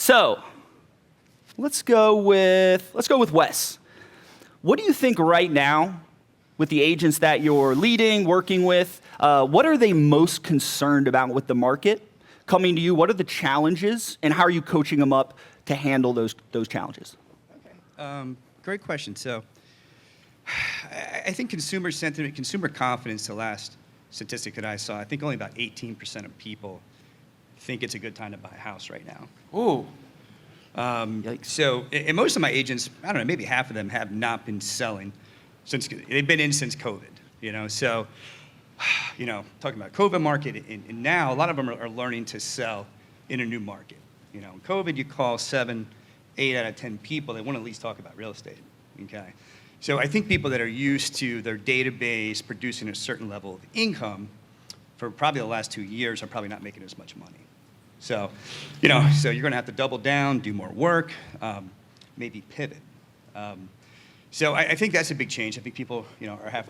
So let's go with Wes. What do you think right now with the agents that you're leading, working with? What are they most concerned about with the market coming to you? What are the challenges, and how are you coaching them up to handle those challenges? Okay. Great question. So I think consumer sentiment, consumer confidence, the last statistic that I saw, I think only about 18% of people think it's a good time to buy a house right now. Ooh. So, and most of my agents, I don't know, maybe half of them have not been selling they've been in since COVID, So, talking about COVID market, and now a lot of them are learning to sell in a new market. In COVID, you call 8 out of 10 people, they want to at least talk about real estate, okay? So I think people that are used to their database producing a certain level of income for probably the last 2 years are probably not making as much money. So, so you're going to have to double down, do more work, maybe pivot. So I think that's a big change. I think people, have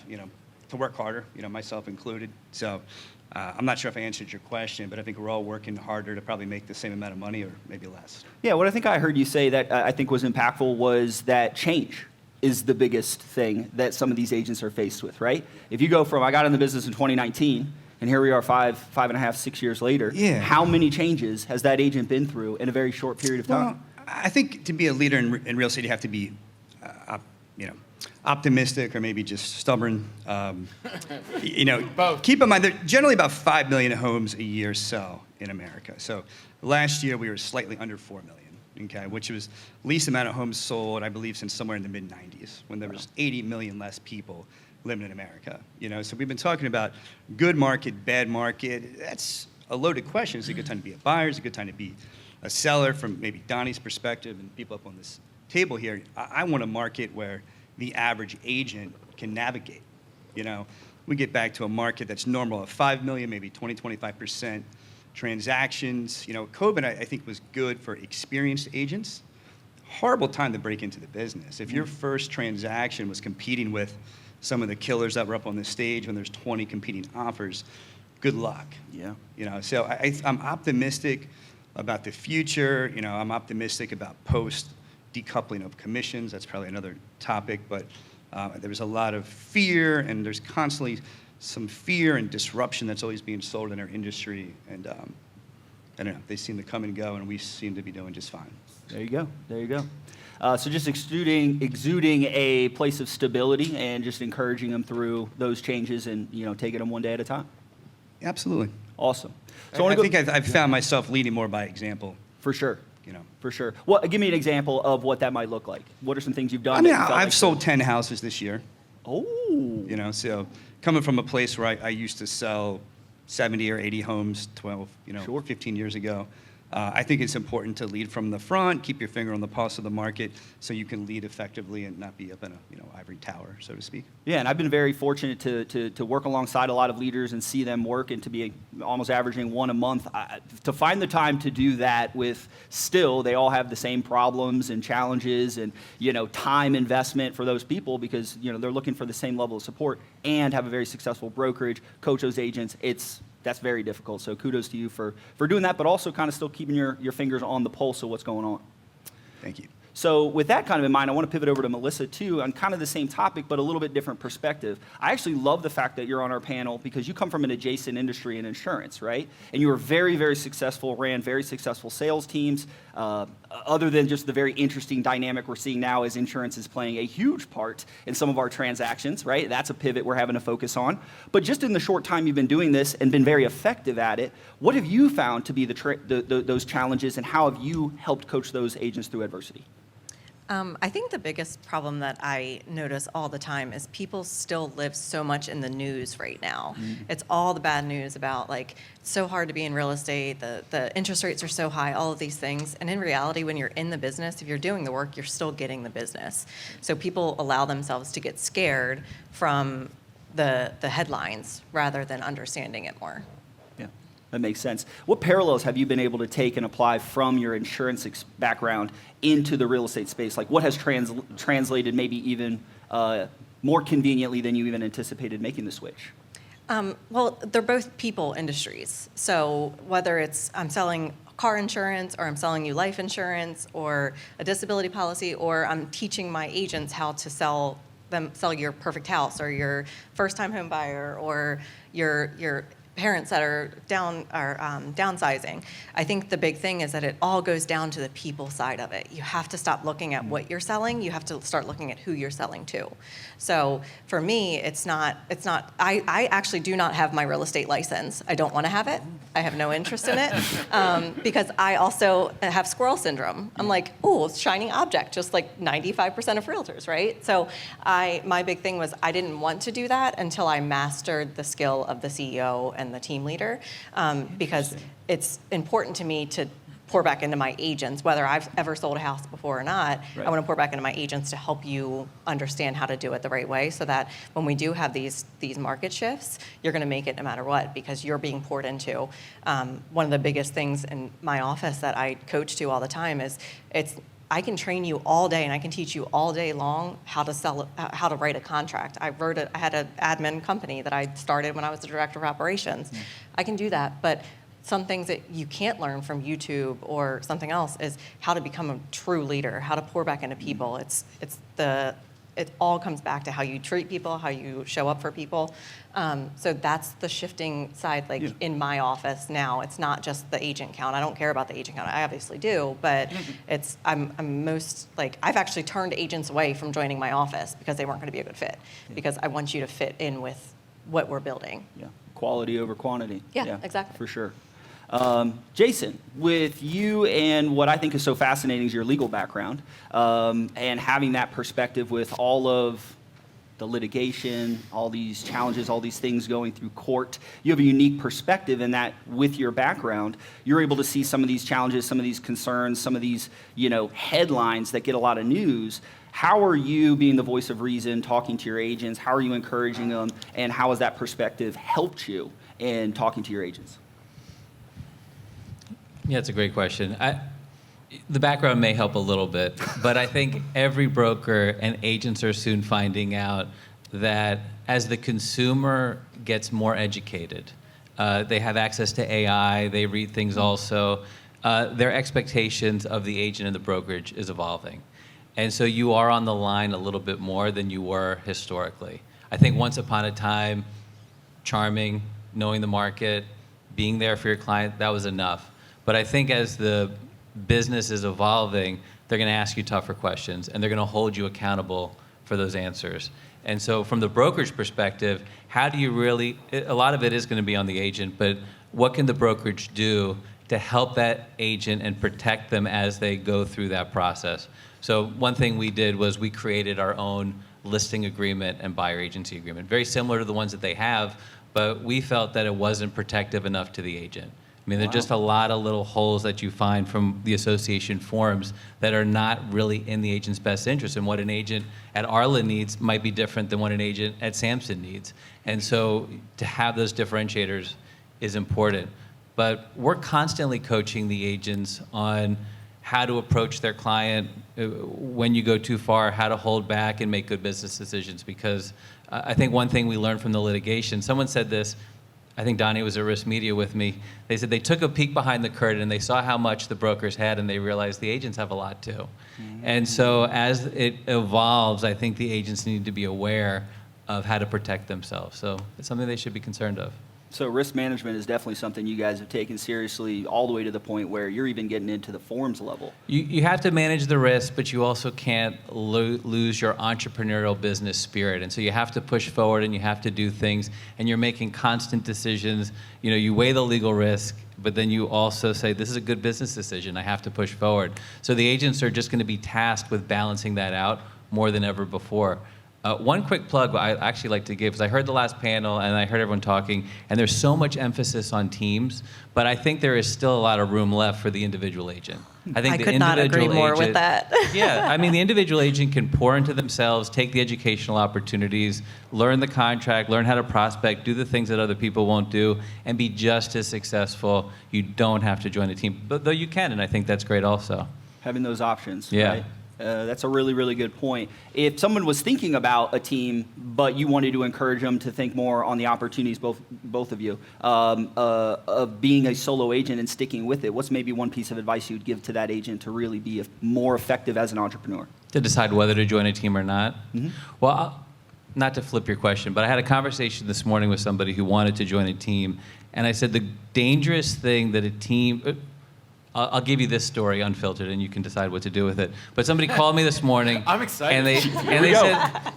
to work harder, myself included. So I'm not sure if I answered your question, but I think we're all working harder to probably make the same amount of money or maybe less. Yeah, what I think I heard you say that I think was impactful was that change is the biggest thing that some of these agents are faced with, right? If you go from, I got in the business in 2019, and here we are 5.5, 6 years later, yeah. How many changes has that agent been through in a very short period of time? Well, I think to be a leader in real estate, you have to be, optimistic or maybe just stubborn. Both. Keep in mind that generally about 5 million homes a year sell in America. So last year we were slightly under 4 million, okay, which was least amount of homes sold, I believe, since somewhere in the mid-90s when there was 80 million less people living in America. So we've been talking about good market, bad market. That's a loaded question. Is it a good time to be a buyer? Is it a good time to be a seller? From maybe Donnie's perspective and people up on this table here, I want a market where the average agent can navigate. We get back to a market that's normal of 5 million, maybe 20-25% transactions. COVID, I think, was good for experienced agents. Horrible time to break into the business. If your first transaction was competing with some of the killers that were up on the stage when there's 20 competing offers, good luck. Yeah. So I'm optimistic about the future. I'm optimistic about post decoupling of commissions. That's probably another topic, but there's a lot of fear, and there's constantly some fear and disruption that's always being sold in our industry. And I don't know, they seem to come and go, and we seem to be doing just fine. There you go. So just exuding a place of stability and just encouraging them through those changes and taking them one day at a time. Absolutely. Awesome. So I think I've found myself leading more by example. For sure. For sure. Give me an example of what that might look like. What are some things you've done? I mean, I've sold 10 houses this year. Oh. So coming from a place where I used to sell 70 or 80 homes 15 years ago, I think it's important to lead from the front, keep your finger on the pulse of the market so you can lead effectively and not be up in a ivory tower, so to speak. Yeah, and I've been very fortunate to work alongside a lot of leaders and see them work and to be almost averaging one a month. To find the time to do that with still, they all have the same problems and challenges and time investment for those people because they're looking for the same level of support and have a very successful brokerage, coach those agents. That's very difficult. So kudos to you for doing that, but also kind of still keeping your fingers on the pulse of what's going on. Thank you. So with that kind of in mind, I want to pivot over to Melissa too on kind of the same topic, but a little bit different perspective. I actually love the fact that you're on our panel because you come from an adjacent industry in insurance, right? And you were very, very successful, ran very successful sales teams. Other than just the very interesting dynamic we're seeing now as insurance is playing a huge part in some of our transactions, right? That's a pivot we're having to focus on. But just in the short time you've been doing this and been very effective at it, what have you found to be those challenges and how have you helped coach those agents through adversity? I think the biggest problem that I notice all the time is people still live so much in the news right now. Mm-hmm. It's all the bad news about it's so hard to be in real estate, the interest rates are so high, all of these things. And in reality, when you're in the business, if you're doing the work, you're still getting the business. So people allow themselves to get scared from the headlines rather than understanding it more. That makes sense. What parallels have you been able to take and apply from your insurance background into the real estate space? Like what has translated maybe even more conveniently than you even anticipated making the switch? Well, they're both people industries. So whether it's I'm selling car insurance, or I'm selling you life insurance or a disability policy, or I'm teaching my agents how to sell your perfect house, or your first-time home buyer, or your parents that are downsizing. I think the big thing is that it all goes down to the people side of it. You have to stop looking at what you're selling. You have to start looking at who you're selling to. So for me, it's not. I actually do not have my real estate license. I don't want to have it. I have no interest in it because I also have squirrel syndrome. I'm like, oh, it's shiny object, just like 95% of realtors, right? So my big thing was I didn't want to do that until I mastered the skill of the CEO and the team leader, because it's important to me to pour back into my agents, whether I've ever sold a house before or not. Right. I want to pour back into my agents to help you understand how to do it the right way, so that when we do have these market shifts, you're going to make it no matter what, because you're being poured into. One of the biggest things in my office that I coach to all the time is I can train you all day and I can teach you all day long how to write a contract. I had an admin company that I started when I was the director of operations. I can do that, but some things that you can't learn from YouTube or something else is how to become a true leader, how to pour back into people. It all comes back to how you treat people, how you show up for people. So that's the shifting side, in my office now. It's not just the agent count. I don't care about the agent count. I obviously do, but I'm most, I've actually turned agents away from joining my office because they weren't going to be a good fit, because I want you to fit in with what we're building. Yeah, quality over quantity. Yeah, exactly. For sure. Jason, with you and what I think is so fascinating is your legal background, and having that perspective with all of the litigation, all these challenges, all these things going through court, you have a unique perspective in that with your background, you're able to see some of these challenges, some of these concerns, some of these, headlines that get a lot of news. How are you being the voice of reason, talking to your agents? How are you encouraging them? And how has that perspective helped you in talking to your agents? Yeah, it's a great question. The background may help a little bit, but I think every broker and agents are soon finding out that as the consumer gets more educated, they have access to AI, they read things also, their expectations of the agent and the brokerage is evolving. And so you are on the line a little bit more than you were historically. I think once upon a time, charming, knowing the market, being there for your client, that was enough. But I think as the business is evolving, they're going to ask you tougher questions, and they're going to hold you accountable for those answers. And so from the brokerage perspective, how do you really, a lot of it is going to be on the agent, but what can the brokerage do to help that agent and protect them as they go through that process? So one thing we did was we created our own listing agreement and buyer agency agreement, very similar to the ones that they have, but we felt that it wasn't protective enough to the agent. I mean, there are just a lot of little holes that you find from the association forms that are not really in the agent's best interest. And what an agent at Arla needs might be different than what an agent at Samson needs. And so to have those differentiators is important. But we're constantly coaching the agents on how to approach their client when you go too far, how to hold back and make good business decisions. Because I think one thing we learned from the litigation, someone said this, I think Donnie was at Risk Media with me. They said they took a peek behind the curtain and they saw how much the brokers had, and they realized the agents have a lot too. Mm-hmm. And so as it evolves, I think the agents need to be aware of how to protect themselves. So it's something they should be concerned of. So risk management is definitely something you guys have taken seriously, all the way to the point where you're even getting into the forms level. You have to manage the risk, but you also can't lose your entrepreneurial business spirit. And so you have to push forward and you have to do things, and you're making constant decisions. You weigh the legal risk, but then you also say, this is a good business decision, I have to push forward. So the agents are just going to be tasked with balancing that out more than ever before. One quick plug I actually like to give, because I heard the last panel and I heard everyone talking, and there's so much emphasis on teams, but I think there is still a lot of room left for the individual agent. I think the could not agree more with that. Yeah, I mean, the individual agent can pour into themselves, take the educational opportunities, learn the contract, learn how to prospect, do the things that other people won't do, and be just as successful. You don't have to join a team, but though you can, and I think that's great also. Having those options, yeah. right? That's a really, really good point. If someone was thinking about a team, but you wanted to encourage them to think more on the opportunities, both of you, of being a solo agent and sticking with it, what's maybe one piece of advice you'd give to that agent to really be more effective as an entrepreneur? To decide whether to join a team or not? Mm-hmm. Well, not to flip your question, but I had a conversation this morning with somebody who wanted to join a team, and I said the dangerous thing that a team... I'll give you this story unfiltered, and you can decide what to do with it. But somebody called me this morning. I'm excited. And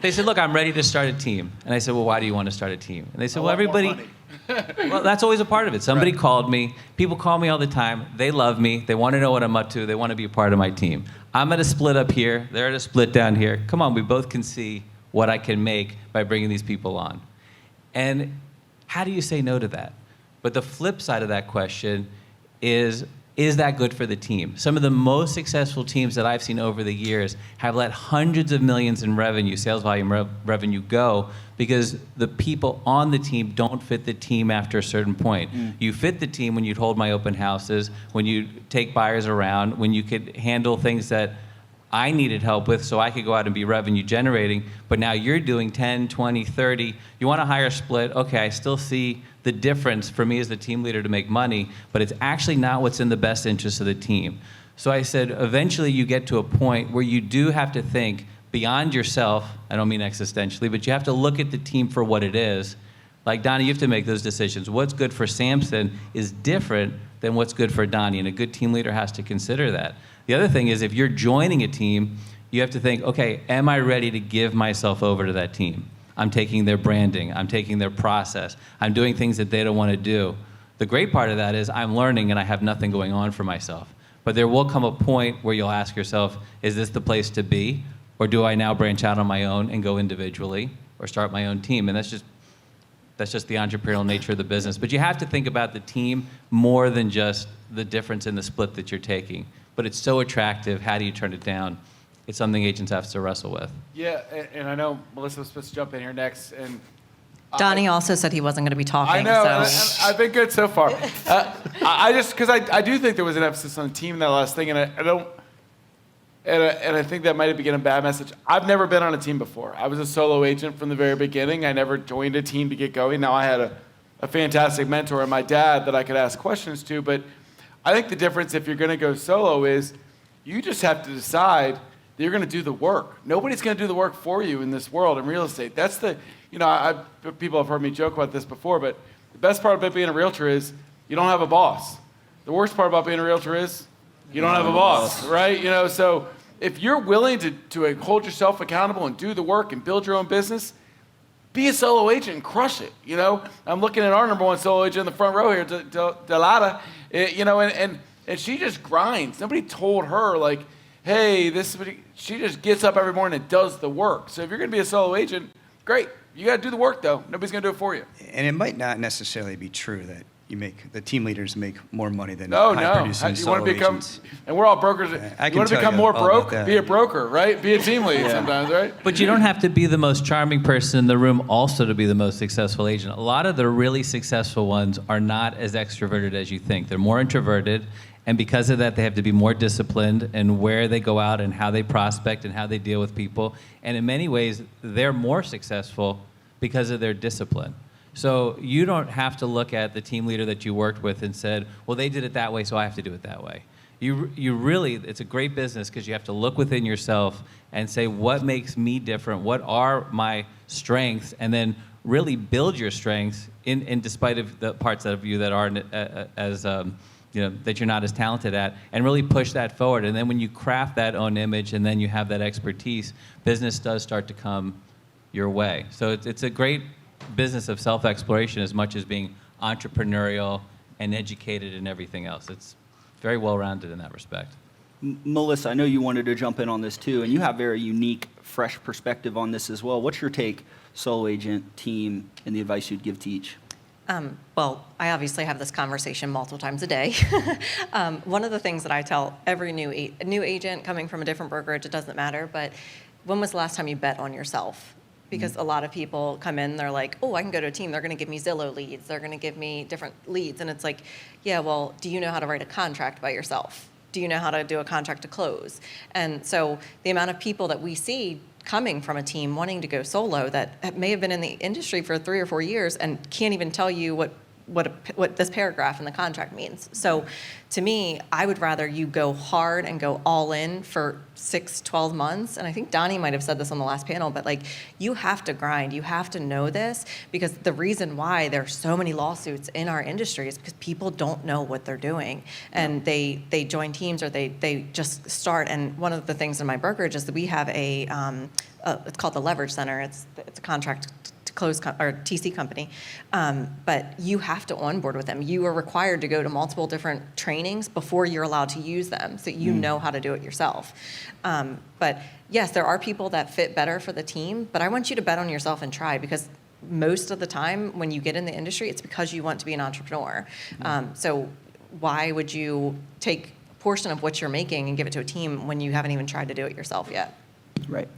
they said, look, I'm ready to start a team. And I said, well, why do you want to start a team? And they said, well, everybody. Well, that's always a part of it. Somebody called me. People call me all the time. They love me. They want to know what I'm up to. They want to be a part of my team. I'm at a split up here. They're at a split down here. Come on, we both can see what I can make by bringing these people on. And how do you say no to that? But the flip side of that question is that good for the team? Some of the most successful teams that I've seen over the years have let hundreds of millions in revenue, sales volume revenue go because the people on the team don't fit the team after a certain point. You fit the team when you'd hold my open houses, when you take buyers around, when you could handle things that I needed help with so I could go out and be revenue generating, but now you're doing 10, 20, 30. You want a higher split? Okay, I still see the difference for me as the team leader to make money, but it's actually not what's in the best interest of the team. So I said, eventually you get to a point where you do have to think beyond yourself. I don't mean existentially, but you have to look at the team for what it is. Like Donnie, you have to make those decisions. What's good for Samson is different than what's good for Donnie, and a good team leader has to consider that. The other thing is if you're joining a team, you have to think, okay, am I ready to give myself over to that team? I'm taking their branding. I'm taking their process. I'm doing things that they don't want to do. The great part of that is I'm learning and I have nothing going on for myself. But there will come a point where you'll ask yourself, is this the place to be? Or do I now branch out on my own and go individually or start my own team? And that's just the entrepreneurial nature of the business. But you have to think about the team more than just the difference in the split that you're taking. But it's so attractive. How do you turn it down? It's something agents have to wrestle with. Yeah, and I know Melissa was supposed to jump in here next, and Donnie also said he wasn't going to be talking. I know, So. and I've been good so far. I just because I do think there was an emphasis on the team in that last thing, and I don't, and I think that might have been a bad message. I've never been on a team before. I was a solo agent from the very beginning. I never joined a team to get going. Now I had a fantastic mentor and my dad that I could ask questions to, but I think the difference if you're going to go solo is you just have to decide that you're going to do the work. Nobody's going to do the work for you in this world in real estate. That's people have heard me joke about this before, but the best part about being a realtor is you don't have a boss. The worst part about being a realtor is you don't have a boss, right? So if you're willing to hold yourself accountable and do the work and build your own business, be a solo agent and crush it. I'm looking at our number one solo agent in the front row here, Delata, and she just grinds. Nobody told her like, hey, she just gets up every morning and does the work. So if you're going to be a solo agent, great. You got to do the work though. Nobody's going to do it for you. And it might not necessarily be true that the team leaders make more money than No. high-producing You solo want to become, agents. and we're all brokers. I You can want to tell become you more all about broke? that. Be a broker, right? Be a team lead sometimes, right? But you don't have to be the most charming person in the room also to be the most successful agent. A lot of the really successful ones are not as extroverted as you think. They're more introverted, and because of that, they have to be more disciplined in where they go out and how they prospect and how they deal with people. And in many ways, they're more successful because of their discipline. So you don't have to look at the team leader that you worked with and said, well, they did it that way, so I have to do it that way. You really, it's a great business because you have to look within yourself and say, what makes me different? What are my strengths? And then really build your strengths in despite of the parts of you that aren't that you're not as talented at, and really push that forward. And then when you craft that own image and then you have that expertise, business does start to come your way. So it's a great business of self-exploration as much as being entrepreneurial and educated and everything else. It's very well-rounded in that respect. Melissa, I know you wanted to jump in on this too, and you have very unique, fresh perspective on this as well. What's your take, solo agent, team, and the advice you'd give to each? Well, I obviously have this conversation multiple times a day. One of the things that I tell every new agent coming from a different brokerage, it doesn't matter, but when was the last time you bet on yourself? Because a lot of people come in, they're like, oh, I can go to a team. They're going to give me Zillow leads. They're going to give me different leads. And it's like, yeah, well, do you know how to write a contract by yourself? do you know how to do a contract to close? And so the amount of people that we see coming from a team wanting to go solo that may have been in the industry for 3 or 4 years and can't even tell you what this paragraph in the contract means. So to me, I would rather you go hard and go all in for 6, 12 months. And I think Donnie might have said this on the last panel, but like, you have to grind, you have to know this, because the reason why there are so many lawsuits in our industry is because people don't know what they're doing. And they join teams, or they just start. And one of the things in my brokerage is that we have it's called the Leverage Center. It's a contract close or TC company, but you have to onboard with them. You are required to go to multiple different trainings before you're allowed to use them, so you know how to do it yourself. But yes, there are people that fit better for the team, but I want you to bet on yourself and try, because most of the time when you get in the industry, it's because you want to be an entrepreneur. So why would you take a portion of what you're making and give it to a team when you haven't even tried to do it yourself yet? Right.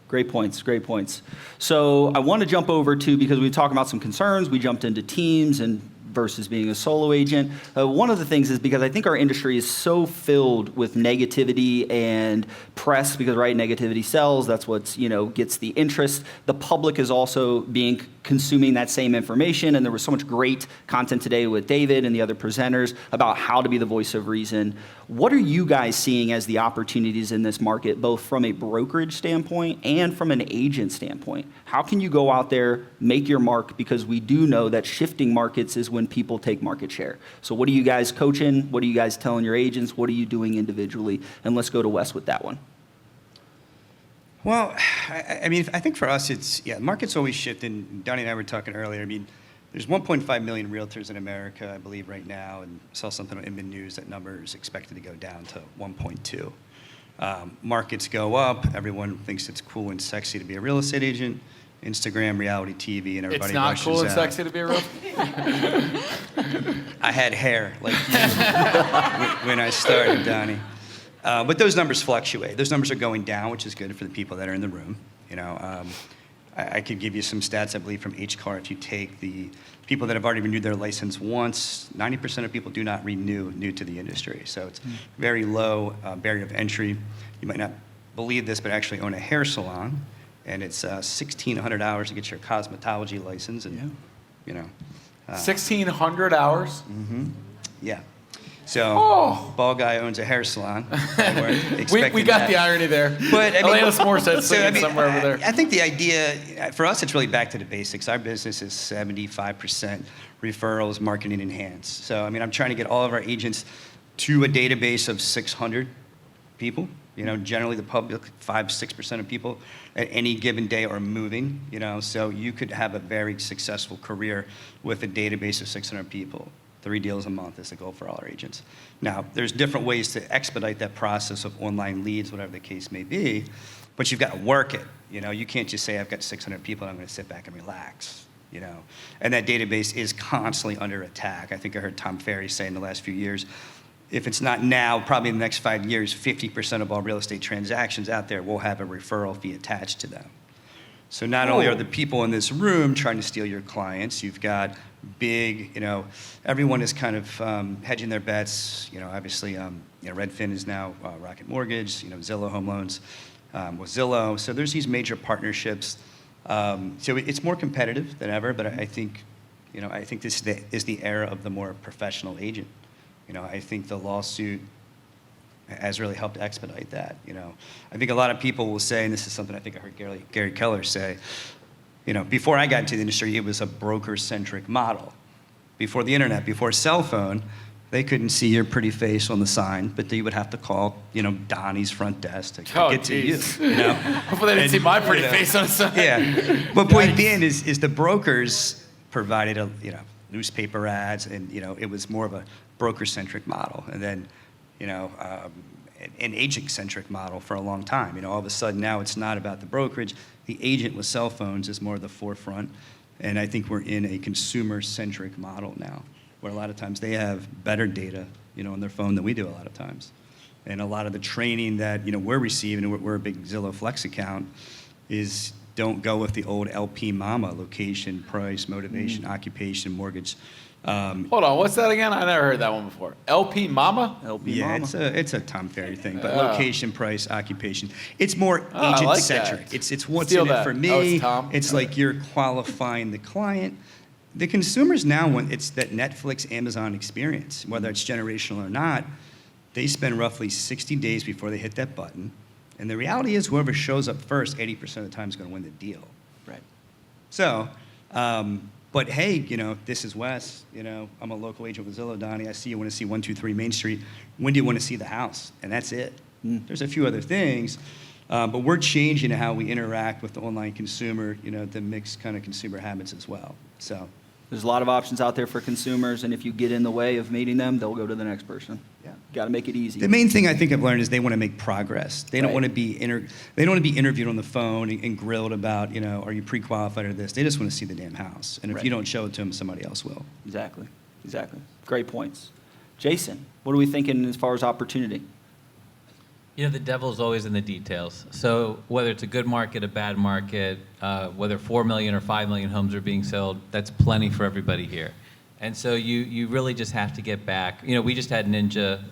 Great points, great points. So I want to jump over to, because we talked about some concerns, we jumped into teams and versus being a solo agent. One of the things is because I think our industry is so filled with negativity and press, because negativity sells. That's what's gets the interest. The public is also consuming that same information, and there was so much great content today with David and the other presenters about how to be the voice of reason. What are you guys seeing as the opportunities in this market, both from a brokerage standpoint and from an agent standpoint? How can you go out there, make your mark? Because we do know that shifting markets is when people take market share. So what are you guys coaching? What are you guys telling your agents? What are you doing individually? And let's go to Wes with that one. Well, I mean, I think for us, the market's always shifting. Donnie and I were talking earlier. I mean, there's 1.5 million realtors in America, I believe, right now, and saw something on Inman News that number is expected to go down to 1.2. Markets go up. Everyone thinks it's cool and sexy to be a real estate agent. Instagram, reality TV, and everybody It's not rushes cool and out. sexy to be a real. I had hair like you when I started, Donnie. But those numbers fluctuate. Those numbers are going down, which is good for the people that are in the room. I could give you some stats, I believe, from HCAR. If you take the people that have already renewed their license once, 90% of people do not renew new to the industry. So it's very low barrier of entry. You might not believe this, but I actually own a hair salon, and it's 1,600 hours to get your cosmetology license. And, 1,600 hours? Yeah. So, ball guy owns a hair salon. We got the irony there. But I mean, Alanis Morissette's singing somewhere over there. I think the idea, for us, it's really back to the basics. Our business is 75% referrals, marketing enhanced. So, I mean, I'm trying to get all of our agents to a database of 600 people. Generally the public, 5-6% of people at any given day are moving. So you could have a very successful career with a database of 600 people. 3 deals a month is the goal for all our agents. Now, there's different ways to expedite that process of online leads, whatever the case may be, but you've got to work it. You can't just say, I've got 600 people and I'm going to sit back and relax. And that database is constantly under attack. I think I heard Tom Ferry say in the last few years, if it's not now, probably in the next 5 years, 50% of all real estate transactions out there will have a referral fee attached to them. So not only are the people in this room trying to steal your clients, you've got big, everyone is kind of hedging their bets. Obviously, Redfin is now Rocket Mortgage, Zillow Home Loans with Zillow. So there's these major partnerships. So it's more competitive than ever, but I think this is the era of the more professional agent. I think the lawsuit has really helped expedite that. I think a lot of people will say, and this is something I think I heard Gary Keller say, before I got into the industry, it was a broker-centric model. Before the internet, before cell phone, they couldn't see your pretty face on the sign, but they would have to call, Donnie's front desk to get to you. Hopefully they didn't see my pretty face on the sign. Yeah. But point being is the brokers provided newspaper ads, and it was more of a broker-centric model, and then an agent-centric model for a long time. All of a sudden now it's not about the brokerage. The agent with cell phones is more of the forefront, and I think we're in a consumer-centric model now, where a lot of times they have better data, on their phone than we do a lot of times. And a lot of the training that we're receiving, and we're a big Zillow Flex account, is don't go with the old LP Mama, location, price, motivation, occupation, mortgage. Hold on, what's that again? I never heard that one before. LP Mama? LP Yeah, Mama. it's a Tom Ferry thing, but Oh. location, price, occupation. It's more Oh, I like agent-centric. that. It's what's Steal in it that. for Oh, me. it's Tom? It's like you're qualifying the client. The consumers now, when it's that Netflix, Amazon experience, whether it's generational or not, they spend roughly 60 days before they hit that button. And the reality is whoever shows up first, 80% of the time is going to win the deal. Right. So, but hey, this is Wes. I'm a local agent with Zillow, Donnie. I see you want to see 123 Main Street. When do you want to see the house? And that's it. There's a few other things, but we're changing how we interact with the online consumer, the mixed kind of consumer habits as well. So, There's a lot of options out there for consumers, and if you get in the way of meeting them, they'll go to the next person. Yeah. Got to make it easy. the main thing I think I've learned is they want to make progress. They don't Right. want to be they don't want to be interviewed on the phone and grilled about, are you pre-qualified or this. They just want to see the damn house. And if Right. you don't show it to them, somebody else will. Exactly. Great points. Jason, what are we thinking as far as opportunity? The devil's always in the details. So whether it's a good market, a bad market, whether 4 million or 5 million homes are being sold, that's plenty for everybody here. And so you really just have to get back. We just had Ninja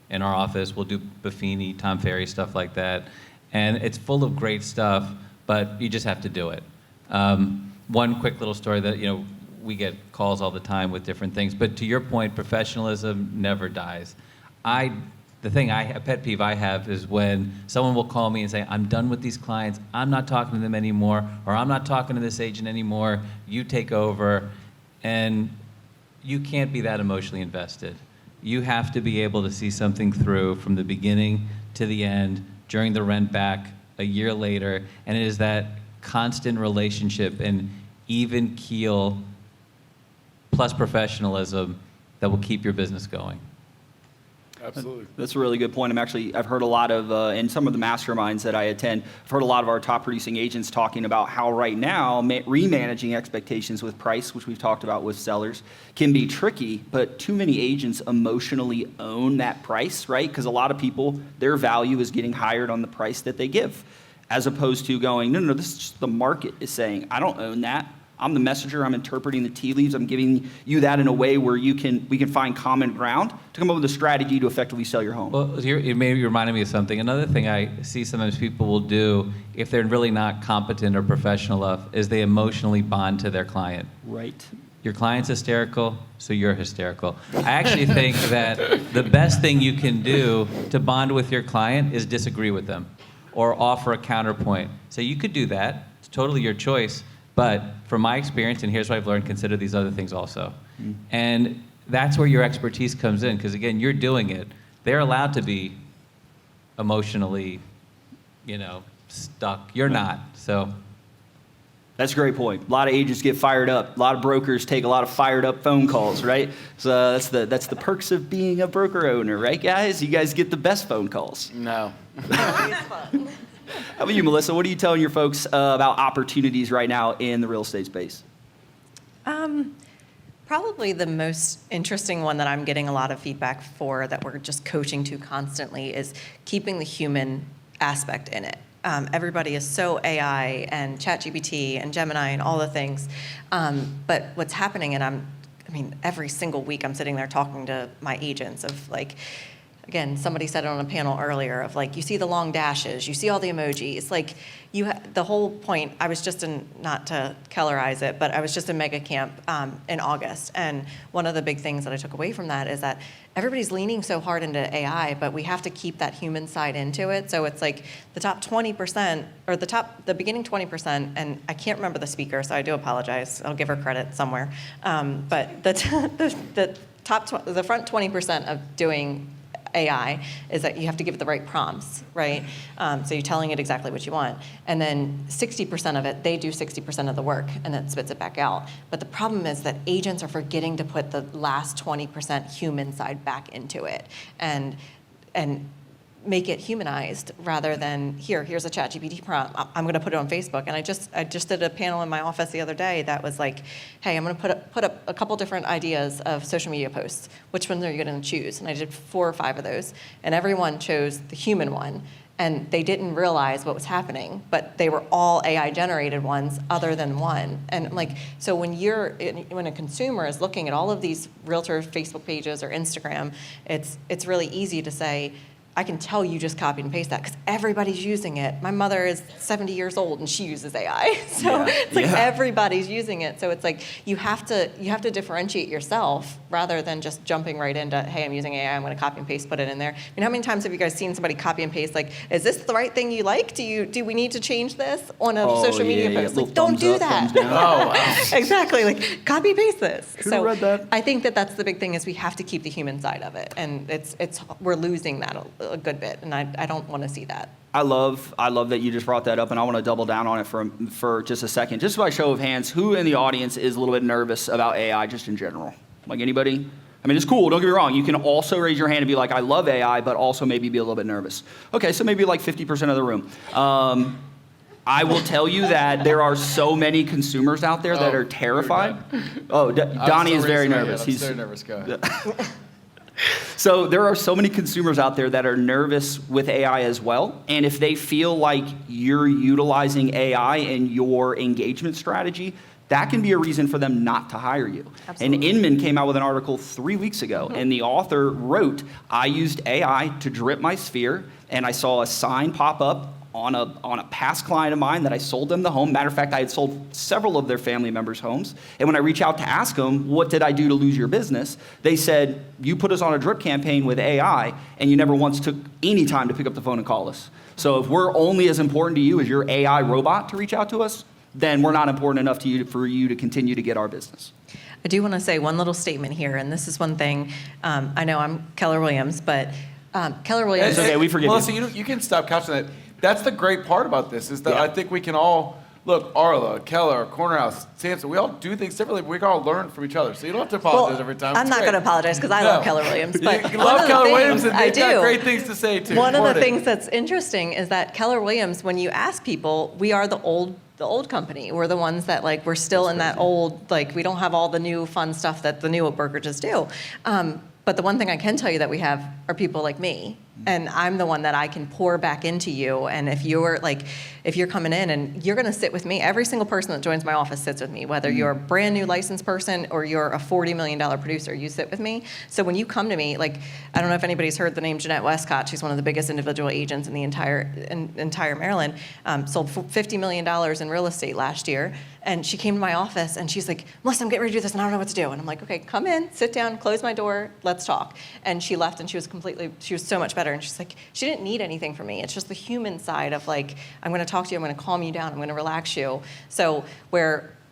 in our office. We'll do Buffini, Tom Ferry, stuff like that. And it's full of great stuff, but you just have to do it. One quick little story that, we get calls all the time with different things. But to your point, professionalism never dies. A pet peeve I have is when someone will call me and say, I'm done with these clients, I'm not talking to them anymore, or I'm not talking to this agent anymore, you take over. And you can't be that emotionally invested. You have to be able to see something through from the beginning to the end, during the rent back, a year later, and it is that constant relationship and even keel plus professionalism that will keep your business going. Absolutely. That's a really good point. I've heard a lot of, in some of the masterminds that I attend, I've heard a lot of our top producing agents talking about how right now remanaging expectations with price, which we've talked about with sellers, can be tricky, but too many agents emotionally own that price, right? Because a lot of people, their value is getting hired on the price that they give, as opposed to going, no, this is just the market is saying, I don't own that. I'm the messenger. I'm interpreting the tea leaves. I'm giving you that in a way where we can find common ground to come up with a strategy to effectively sell your home. Well, it maybe reminded me of something. Another thing I see sometimes people will do, if they're really not competent or professional enough, is they emotionally bond to their client. Right. Your client's hysterical, so you're hysterical. I actually think that the best thing you can do to bond with your client is disagree with them or offer a counterpoint. So you could do that. It's totally your choice. But from my experience, and here's what I've learned, consider these other things also. And that's where your expertise comes in, because again, you're doing it. They're allowed to be emotionally, stuck. You're not. So That's a great point. A lot of agents get fired up. A lot of brokers take a lot of fired up phone calls, right? So that's the perks of being a broker owner, right, guys? You guys get the best phone calls. No. How about you, Melissa? What are you telling your folks about opportunities right now in the real estate space? Probably the most interesting one that I'm getting a lot of feedback for that we're just coaching to constantly is keeping the human aspect in it. Everybody is so AI and ChatGPT and Gemini and all the things. But what's happening, and every single week I'm sitting there talking to my agents of like, again, somebody said it on a panel earlier of like, you see the long dashes, you see all the emojis. Like, the whole point, I was just not to Kellerize it, but I was just in Mega Camp in August. And one of the big things that I took away from that is that everybody's leaning so hard into AI, but we have to keep that human side into it. So it's like the top 20%, or the beginning 20%, and I can't remember the speaker, so I do apologize. I'll give her credit somewhere. But the front 20% of doing AI is that you have to give it the right prompts, right? So you're telling it exactly what you want. And then 60% of it, they do 60% of the work and then spits it back out. But the problem is that agents are forgetting to put the last 20% human side back into it and make it humanized rather than here's a ChatGPT prompt. I'm going to put it on Facebook. And I just did a panel in my office the other day that was like, hey, I'm going to put up a couple different ideas of social media posts. Which ones are you going to choose? And I did 4 or 5 of those, and everyone chose the human one. and they didn't realize what was happening, but they were all AI generated ones other than one. And like, so when a consumer is looking at all of these realtor Facebook pages or Instagram, it's really easy to say, I can tell you just copy and paste that because everybody's using it. My mother is 70 years old and she uses AI. So it's like everybody's using it. So it's like you have to differentiate yourself rather than just jumping right into, hey, I'm using AI, I'm going to copy and paste, put it in there. I mean, how many times have you guys seen somebody copy and paste like, is this the right thing you like? Do we need to change this on a social media post? Like, don't do that. Oh, wow. Exactly. Like, copy paste this. Should've read that. I think that's the big thing is we have to keep the human side of it, and we're losing that a good bit, and I don't want to see that. I love that you just brought that up, and I want to double down on it for just a second. Just by show of hands, who in the audience is a little bit nervous about AI just in general? Like anybody? I mean, it's cool, don't get me wrong. You can also raise your hand and be like, I love AI, but also maybe be a little bit nervous. Okay, so maybe like 50% of the room. I will tell you that there are so many consumers out there that are terrified. Donnie is very nervous. He's very nervous. Go ahead. So there are so many consumers out there that are nervous with AI as well. And if they feel like you're utilizing AI in your engagement strategy, that can be a reason for them not to hire you. Absolutely. And Inman came out with an article 3 weeks ago, and the author wrote, I used AI to drip my sphere, and I saw a sign pop up on a past client of mine that I sold them the home. Matter of fact, I had sold several of their family members' homes. And when I reach out to ask them, what did I do to lose your business? They said, you put us on a drip campaign with AI, and you never once took any time to pick up the phone and call us. So if we're only as important to you as your AI robot to reach out to us, then we're not important enough to you for you to continue to get our business. I do want to say one little statement here, and this is one thing. I know I'm Keller Williams, but Keller Williams. It's okay, we forgive Melissa, you. you can stop couching that. That's the great part about this is that Yeah. I think we can all, look, Arla, Keller, Cornerhouse, Samson, we all do things differently, but we can all learn from each other. So you don't have to apologize every time. I'm It's not great. going to apologize because I love Keller Williams. But You one love of the Keller things Williams, and I they've got do. great things to say too. One of the Important. things that's interesting is that Keller Williams, when you ask people, we are the old company. We're the ones that like we're still in that old, like we don't have all the new fun stuff that the new brokerages do. But the one thing I can tell you that we have are people like me. And I'm the one that I can pour back into you. And if you're coming in and you're going to sit with me, every single person that joins my office sits with me, whether you're a brand new licensed person or you're a $40 million producer, you sit with me. So when you come to me, like, I don't know if anybody's heard the name Jeanette Westcott. She's one of the biggest individual agents in the entire Maryland. Sold $50 million in real estate last year. And she came to my office and she's like, Melissa, I'm getting ready to do this and I don't know what to do. And I'm like, okay, come in, sit down, close my door, let's talk. And she left and she was so much better. And she's like, she didn't need anything from me. It's just the human side of like, I'm going to talk to you, I'm going to calm you down, I'm going to relax you. So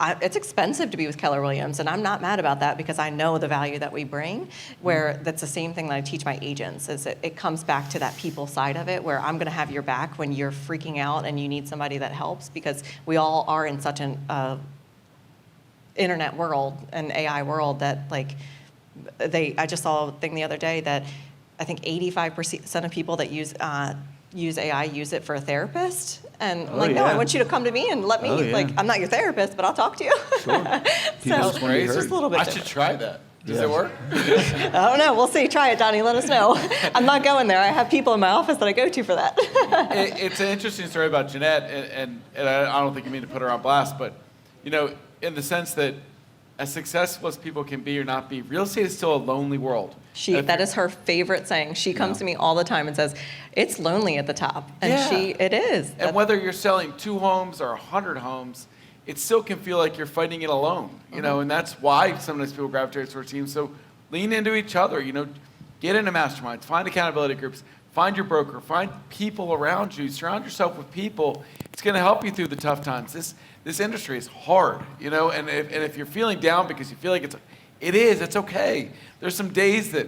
it's expensive to be with Keller Williams, and I'm not mad about that because I know the value that we bring, where that's the same thing that I teach my agents, is it comes back to that people side of it, where I'm going to have your back when you're freaking out and you need somebody that helps, because we all are in such an internet world, an AI world, that like, I just saw a thing the other day that I think 85% of people that use AI use it for a therapist. And I'm like, no, I want you to come to me and let me, like, I'm not your therapist, but I'll talk to you. Sure. So just wanna be it's just heard. a little bit I should different. try that. Does it work? I don't know. We'll see. Try it, Donnie. Let us know. I'm not going there. I have people in my office that I go to for that. It's an interesting story about Jeanette, and I don't think you mean to put her on blast, but, you know, in the sense that as successful as people can be or not be, real estate is still a lonely world. That is her favorite saying. She comes to me all the time and says, it's lonely at the top. And it is. And whether you're selling 2 homes or 100 homes, it still can feel like you're fighting it alone, you know, and that's why sometimes people gravitate towards teams. So lean into each other, you know, get into masterminds, find accountability groups, find your broker, find people around you, surround yourself with people. It's going to help you through the tough times. This industry is hard, you know, and if you're feeling down because you feel like it's okay. There's some days that,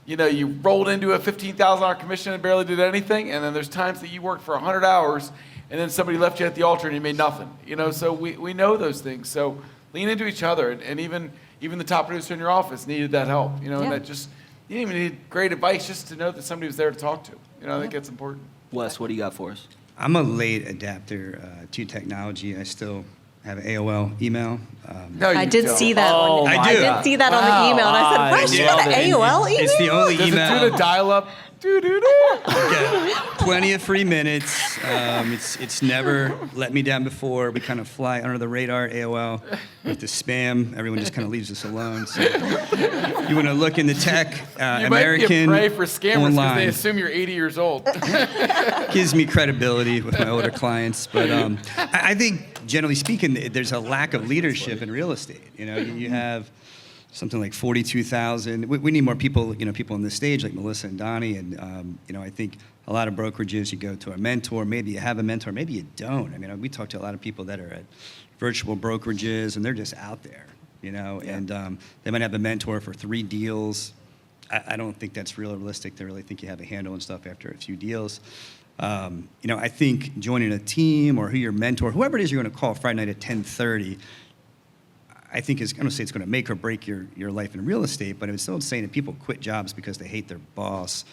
you know, you rolled into a $15,000 commission and barely did anything, and then there's times that you worked for 100 hours, and then somebody left you at the altar and you made nothing, you know. So we know those things. So lean into each other, and even the top producer in your office needed that help, you know, and that just, you didn't even need great advice, just to know that somebody was there to talk to. You know, I think that's important. Wes, what do you got for us? I'm a late adapter to technology. I still have an AOL email. No, you I did don't. see that. Oh, I I do. did see that on Wow. the email, and I said, I "Rush, you love got an it. AOL email?" It's the only Does email. it do the dial-up? Get plenty of free minutes. It's never let me down before. We kind of fly under the radar, AOL, with the spam. Everyone just kind of leaves us alone. So you want to look in the tech, You American might be a prey for scammers because online they assume you're 80 years old. gives me credibility with my older clients. But I think, generally speaking, there's a lack of leadership in real estate. You know, you have something like 42,000. We need more people, people on this stage like Melissa and Donnie. And, I think a lot of brokerages, you go to a mentor, maybe you have a mentor, maybe you don't. I mean, we talk to a lot of people that are at virtual brokerages and they're just out there, and they might have a mentor for 3 deals. I don't think that's realistic to really think you have a handle and stuff after a few deals. I think joining a team or who your mentor, whoever it is you're going to call Friday night at 10:30, I think I'm going to say it's going to make or break your life in real estate, but it's still saying that people quit jobs because they hate their boss,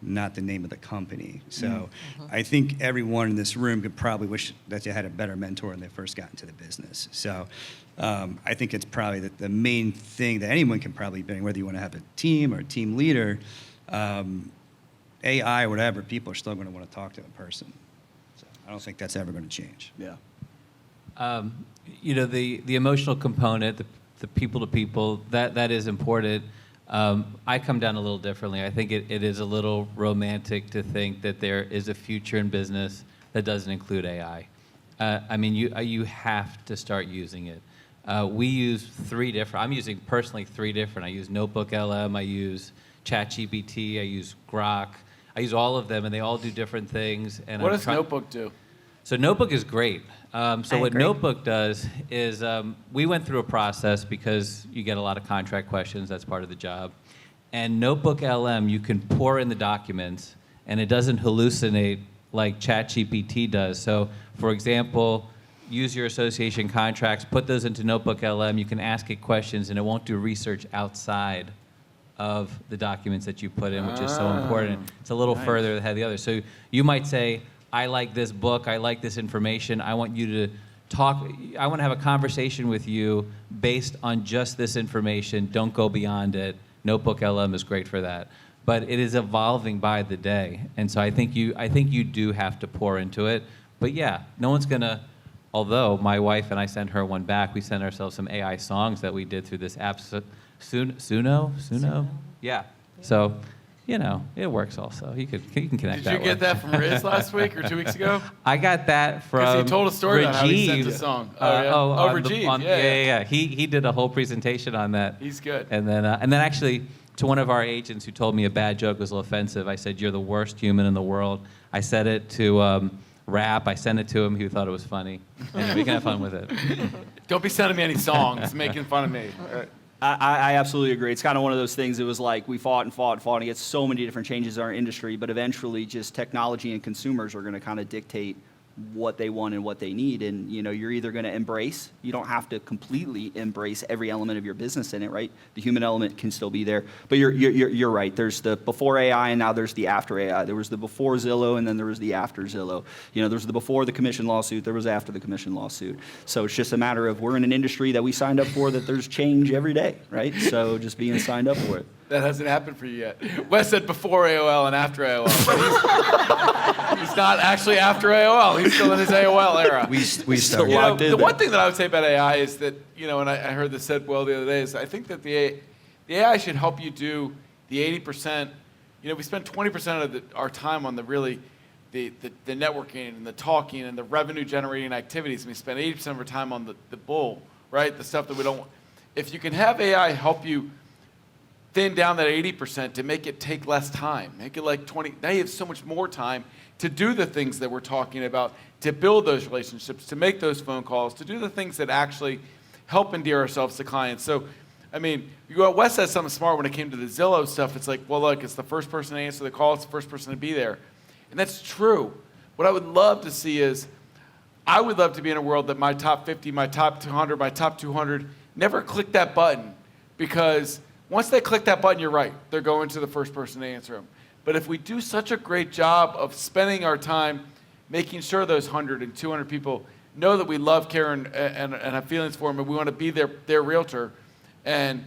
not the name of the company. So I think everyone in this room could probably wish that they had a better mentor when they first got into the business. So I think it's probably the main thing that anyone can probably bring, whether you want to have a team or a team leader, AI or whatever, people are still going to want to talk to a person. So I don't think that's ever going to change. Yeah. The emotional component, the people to people, that is important. I come down a little differently. I think it is a little romantic to think that there is a future in business that doesn't include AI. You have to start using it. We use 3 different. I'm using personally 3 different. I use Notebook LM. I use ChatGPT. I use Grok. I use all of them, and they all do different things. And What does Notebook do? So Notebook is great. What agree. Notebook does is we went through a process because you get a lot of contract questions. That's part of the job. And Notebook LM, you can pour in the documents, and it doesn't hallucinate like ChatGPT does. So, for example, use your association contracts, put those into Notebook LM. You can ask it questions, and it won't do research outside of the documents that you put in, which is so important. It's a little further ahead of the others. So you might say, I like this book, I like this information, I want you to talk, I want to have a conversation with you based on just this information, don't go beyond it. Notebook LM is great for that. But it is evolving by the day. And so I think you do have to pour into it. But yeah, no one's going to, although my wife and I sent her one back, we sent ourselves some AI songs that we did through this app, Suno? Yeah. So, it works also. You can connect that Did you get that from Riz last week or 2 weeks ago? I got that from Because he told a story about how he sent the Rajiv. song. Rajiv. Yeah. He did a whole presentation on that. He's good. And then actually, to one of our agents who told me a bad joke was a little offensive, I said, "You're the worst human in the world." I said it to Rap. I sent it to him. He thought it was funny. And we can have fun with it. Don't be sending me any songs making fun of me. All right. I absolutely agree. It's kind of one of those things. It was like we fought and fought and fought, and get so many different changes in our industry, but eventually just technology and consumers are going to kind of dictate what they want and what they need. And you're either going to embrace, you don't have to completely embrace every element of your business in it, right? The human element can still be there. But you're right. There's the before AI and now there's the after AI. There was the before Zillow and then there was the after Zillow. There's the before the commission lawsuit, there was after the commission lawsuit. So it's just a matter of we're in an industry that we signed up for that there's change every day, right? So just being signed up for it. That hasn't happened for you yet. Wes said before AOL and after AOL. He's not actually after AOL. He's still in his AOL era. We still started. locked in The there. one thing that I would say about AI is that, and I heard this said well the other day, is I think that the AI should help you do the 80%. We spend 20% of our time on the networking and the talking and the revenue generating activities. And we spend 80% of our time on the bull, right? The stuff that we don't want. If you can have AI help you thin down that 80% to make it take less time. Make it like 20. Now you have so much more time to do the things that we're talking about, to build those relationships, to make those phone calls, to do the things that actually help endear ourselves to clients. So, Wes said something smart when it came to the Zillow stuff. It's like, well, look, it's the first person to answer the call. It's the first person to be there. And that's true. What I would love to see is, I would love to be in a world that my top 50, my top 200, my top 200 never click that button, because once they click that button, you're right. They're going to the first person to answer them. But if we do such a great job of spending our time making sure those 100 and 200 people know that we love Karen and have feelings for him, and we want to be their realtor, and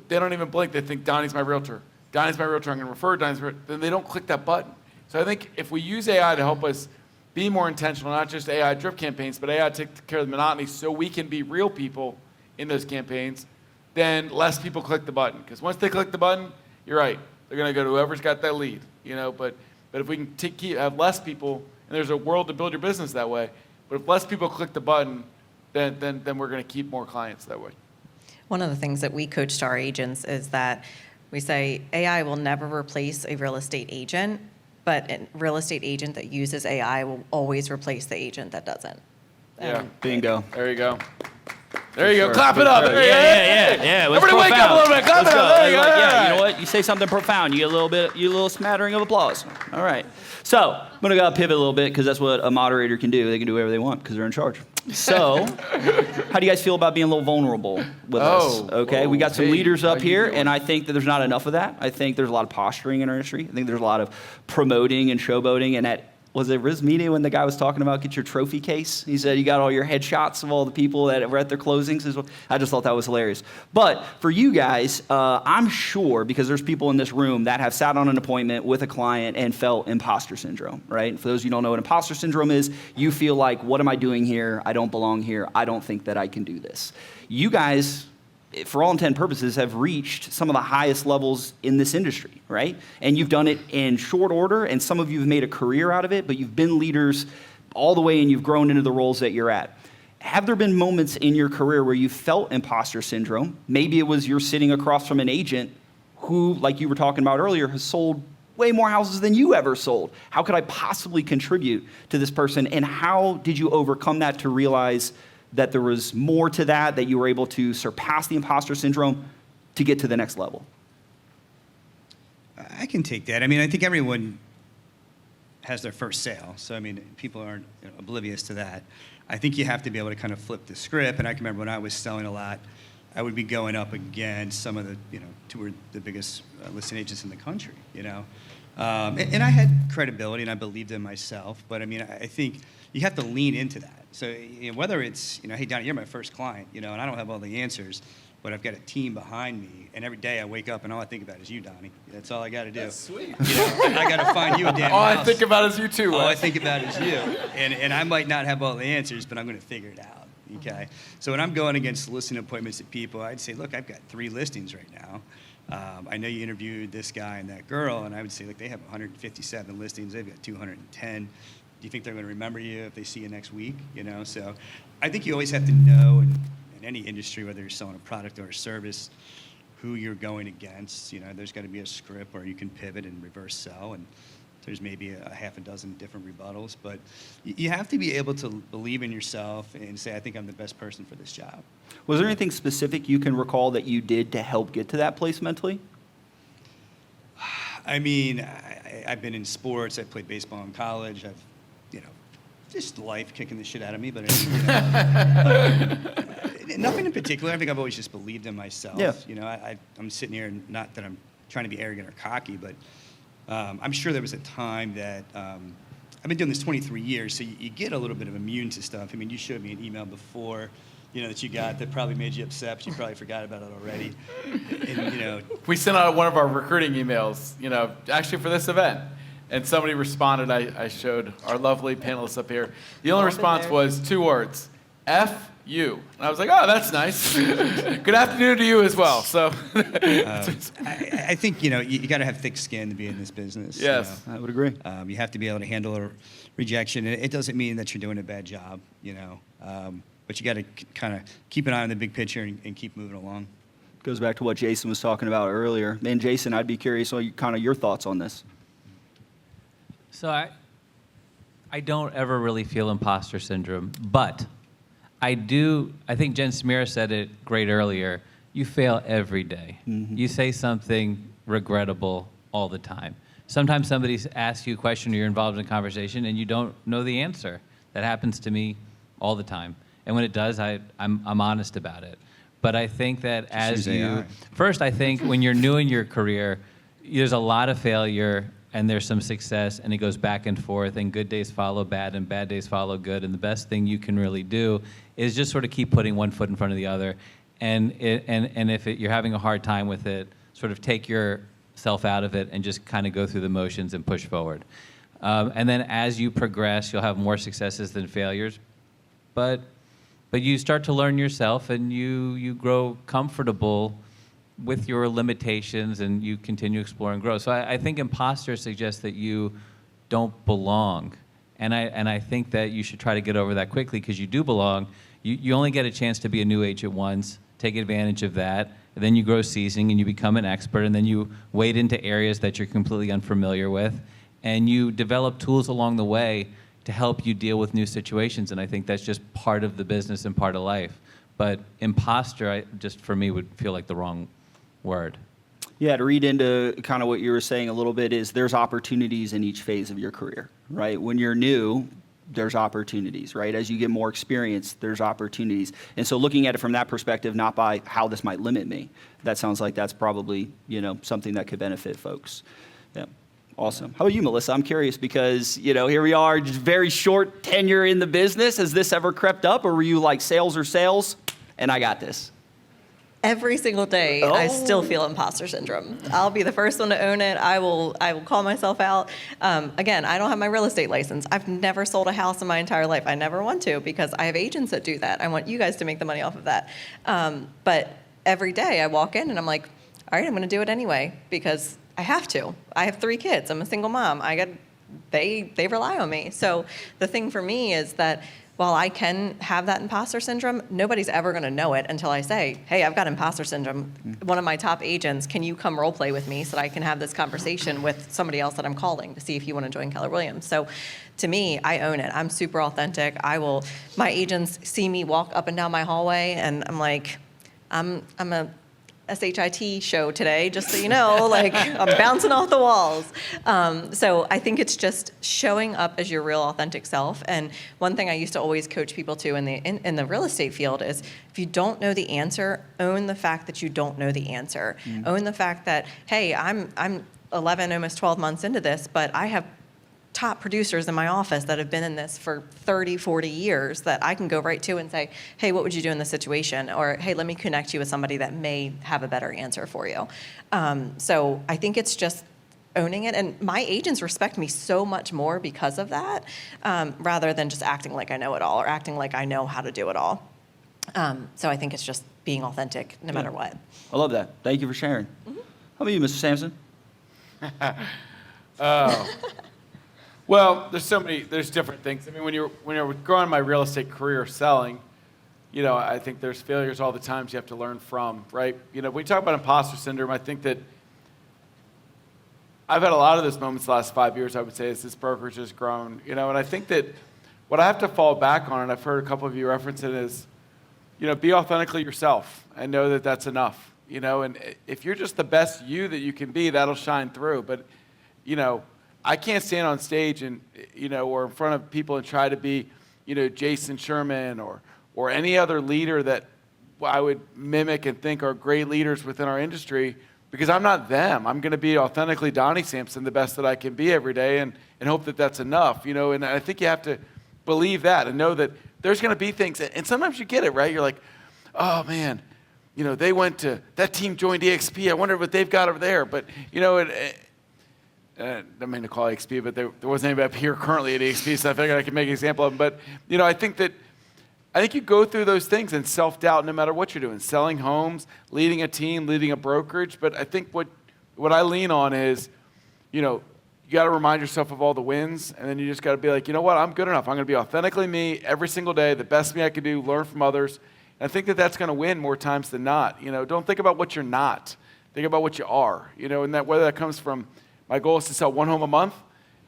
they don't even blink. They think Donnie's my realtor. Donnie's my realtor. I'm going to refer Donnie's. Then they don't click that button. So I think if we use AI to help us be more intentional, not just AI drip campaigns, but AI to take care of the monotony, so we can be real people in those campaigns, then less people click the button. Because once they click the button, you're right. They're going to go to whoever's got that lead. But if we can have less people, and there's a world to build your business that way. But if less people click the button, then we're going to keep more clients that way. One of the things that we coach to our agents is that we say AI will never replace a real estate agent, but a real estate agent that uses AI will always replace the agent that doesn't. Yeah. Bingo. There you go. There you Sure. go. Clap it up. Sure. Yeah. It was Everybody wake up a profound. little bit. Clap Let's it up. go. There you go. Yeah, you know Yeah. what? You say something profound, you get a little smattering of applause. All right. So I'm gonna go pivot a little bit because that's what a moderator can do. They can do whatever they want because they're in charge. So, how do you guys feel about being a little vulnerable with us? Okay, we got some hey, leaders up how you here, doing? and I think that there's not enough of that. I think there's a lot of posturing in our industry. I think there's a lot of promoting and showboating, and at was it Riz Media when the guy was talking about get your trophy case? He said you got all your headshots of all the people that were at their closings. I just thought that was hilarious. But for you guys, I'm sure, because there's people in this room that have sat on an appointment with a client and felt imposter syndrome, right? For those of you who don't know what imposter syndrome is, you feel like, what am I doing here? I don't belong here. I don't think that I can do this. You guys, for all intent and purposes, have reached some of the highest levels in this industry, right? And you've done it in short order, and some of you have made a career out of it, but you've been leaders all the way and you've grown into the roles that you're at. Have there been moments in your career where you felt imposter syndrome? Maybe it was you're sitting across from an agent who, like you were talking about earlier, has sold way more houses than you ever sold. How could I possibly contribute to this person? And how did you overcome that to realize that there was more to that you were able to surpass the imposter syndrome to get to the next level? I can take that. I mean, I think everyone has their first sale. So, I mean, people aren't oblivious to that. I think you have to be able to kind of flip the script. And I can remember when I was selling a lot, I would be going up against some of the, two of the biggest listing agents in the country, And I had credibility and I believed in myself. But I mean, I think you have to lean into that. So whether it's, hey, Donnie, you're my first client, and I don't have all the answers, but I've got a team behind me. And every day I wake up and all I think about is you, Donnie. That's all I got to do. That's sweet. I got to find you a damn All I house. think about is you too. All I Wes. think about is you. And I might not have all the answers, but I'm going to figure it out. Okay. So when I'm going against listing appointments at people, I'd say, look, I've got 3 listings right now. I know you interviewed this guy and that girl, and I would say, look, they have 157 listings. They've got 210. Do you think they're going to remember you if they see you next week? So I think you always have to know in any industry, whether you're selling a product or a service, who you're going against. There's got to be a script where you can pivot and reverse sell, and there's maybe a half a dozen different rebuttals. But you have to be able to believe in yourself and say, I think I'm the best person for this job. Was there anything specific you can recall that you did to help get to that place mentally? I mean, I've been in sports. I played baseball in college. I've, just life kicking the shit out of me. But nothing in particular. I think I've always just believed in myself. Yeah. I'm sitting here, not that I'm trying to be arrogant or cocky, but I'm sure there was a time that I've been doing this 23 years, so you get a little bit of immune to stuff. I mean, you showed me an email before, that you got that probably made you upset, but you probably forgot about it already. And, We sent out one of our recruiting emails, actually for this event. And somebody responded, I showed our lovely panelists up here. The only response was 2 words, F you. And I was like, oh, that's nice. Good afternoon to you as well. So I think, you got to have thick skin to be in this business. Yes. I would agree. You have to be able to handle a rejection. And it doesn't mean that you're doing a bad job, but you got to kind of keep an eye on the big picture and keep moving along. Goes back to what Jason was talking about earlier. Man, Jason, I'd be curious on kind of your thoughts on this. So I don't ever really feel imposter syndrome, but I think Jen Smira said it great earlier. You fail every day. Mm-hmm. You say something regrettable all the time. Sometimes somebody asks you a question or you're involved in a conversation and you don't know the answer. That happens to me all the time. And when it does, I'm honest about it. But I think that first, I think when you're new in your career, there's a lot of failure and there's some success, and it goes back and forth, and good days follow bad, and bad days follow good. And the best thing you can really do is just sort of keep putting one foot in front of the other. And if you're having a hard time with it, sort of take yourself out of it and just kind of go through the motions and push forward. And then as you progress, you'll have more successes than failures. But you start to learn yourself, and you grow comfortable with your limitations, and you continue to explore and grow. So I think imposter suggests that you don't belong. And I think that you should try to get over that quickly, because you do belong. You only get a chance to be a new agent once. Take advantage of that. And then you grow seasoning, and you become an expert, and then you wade into areas that you're completely unfamiliar with. And you develop tools along the way to help you deal with new situations. And I think that's just part of the business and part of life. But imposter, just for me, would feel like the wrong word. Yeah, to read into kind of what you were saying a little bit is there's opportunities in each phase of your career, right? When you're new, there's opportunities, right? As you get more experience, there's opportunities. And so looking at it from that perspective, not by how this might limit me, that sounds like that's probably, something that could benefit folks. Yeah. Awesome. How about you, Melissa? I'm curious because, here we are, just very short tenure in the business. Has this ever crept up, or were you like sales or sales, and I got this? Every single day, I still feel imposter syndrome. I'll be the first one to own it. I will call myself out. Again, I don't have my real estate license. I've never sold a house in my entire life. I never want to, because I have agents that do that. I want you guys to make the money off of that. But every day I walk in and I'm like, all right, I'm going to do it anyway, because I have to. I have 3 kids. I'm a single mom. They rely on me. So the thing for me is that while I can have that imposter syndrome, nobody's ever going to know it until I say, hey, I've got imposter syndrome. One of my top agents, can you come role play with me so that I can have this conversation with somebody else that I'm calling to see if you want to join Keller Williams? So to me, I own it. I'm super authentic. My agents see me walk up and down my hallway, and I'm like, I'm a SHIT show today, just so you know, like I'm bouncing off the walls. So I think it's just showing up as your real authentic self. And one thing I used to always coach people to in the real estate field is, if you don't know the answer, own the fact that you don't know the answer. Own the fact that, hey, I'm 11, almost 12 months into this, but I have top producers in my office that have been in this for 30, 40 years that I can go right to and say, hey, what would you do in this situation? Or, hey, let me connect you with somebody that may have a better answer for you. So I think it's just owning it. And my agents respect me so much more because of that, rather than just acting like I know it all or acting like I know how to do it all. So I think it's just being authentic no matter what. I love that. Thank you for sharing. How about you, Mr. Samson? Well, there's different things. I mean, when you're growing my real estate career selling, I think there's failures all the times you have to learn from, right? When you talk about imposter syndrome, I think that I've had a lot of those moments the last 5 years, I would say, as this brokerage has grown, and I think that what I have to fall back on, and I've heard a couple of you reference it, is, be authentically yourself and know that that's enough, and if you're just the best you that you can be, that'll shine through. But, I can't stand on stage and, or in front of people and try to be, Jason Sherman or any other leader that I would mimic and think are great leaders within our industry, because I'm not them. I'm going to be authentically Donnie Sampson, the best that I can be every day, and hope that that's enough, and I think you have to believe that and know that there's going to be things, and sometimes you get it, right? You're like, oh man, they went to, that team joined EXP. I wonder what they've got over there. But, I don't mean to call it EXP, but there wasn't anybody up here currently at EXP, so I figured I could make an example of them. But, I think you go through those things and self-doubt no matter what you're doing, selling homes, leading a team, leading a brokerage. But I think what I lean on is, you got to remind yourself of all the wins, and then you just got to be like, you know what, I'm good enough. I'm going to be authentically me every single day, the best me I can do, learn from others. And I think that that's going to win more times than not. Don't think about what you're not. Think about what you are, and that whether that comes from, my goal is to sell 1 home a month,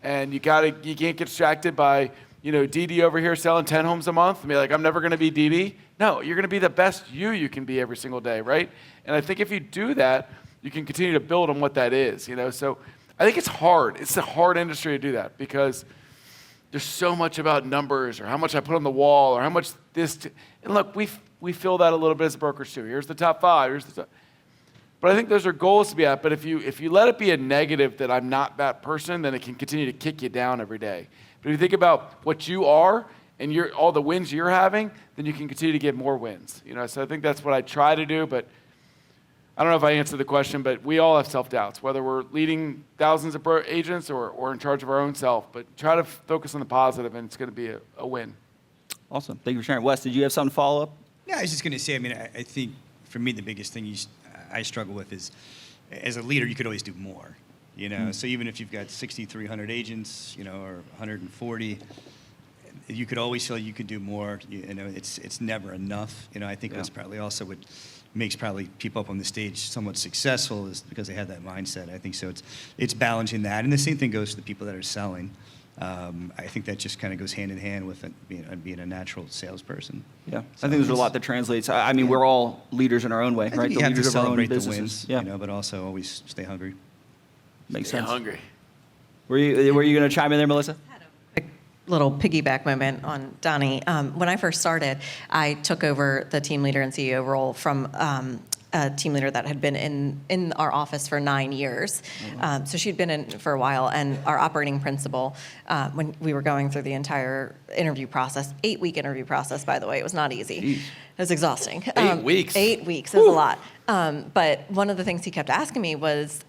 and you can't get distracted by, DD over here selling 10 homes a month and be like, I'm never going to be DD. No, you're going to be the best you can be every single day, right? And I think if you do that, you can continue to build on what that is, So I think it's hard. It's a hard industry to do that, because there's so much about numbers or how much I put on the wall or how much this. And look, we feel that a little bit as brokers too. Here's the top 5. Here's the top. But I think those are goals to be at. But if you let it be a negative that I'm not that person, then it can continue to kick you down every day. But if you think about what you are and all the wins you're having, then you can continue to get more wins. So I think that's what I try to do. But I don't know if I answered the question, but we all have self-doubts, whether we're leading thousands of agents or in charge of our own self. But try to focus on the positive, and it's going to be a win. Awesome. Thank you for sharing. Wes, did you have something to follow up? Yeah, I was just going to say, I think for me the biggest thing I struggle with is, as a leader, you could always do more. So even if you've got 6,300 agents, or 140, you could always feel you could do more. It's never enough. I think that's probably also what makes probably people up on the stage somewhat successful, is because they have that mindset. I think so. It's balancing that, and the same thing goes to the people that are selling. I think that just kind of goes hand in hand with being a natural salesperson. Yeah, I think there's a lot that translates. We're all leaders in our own way, I think right? you The have to leaders of our own celebrate the businesses. wins, but also always stay hungry. Makes Stay sense. hungry. Were you going to chime in there, Melissa? A little piggyback moment on Donnie. When I first started, I took over the team leader and CEO role from a team leader that had been in our office for 9 years. So she'd been in for a while, and our operating principal, when we were going through the entire interview process, 8-week interview process, by the way, it was not easy. Jeez. It was exhausting. 8 weeks? 8 weeks is a lot. But one of the things he kept asking me was,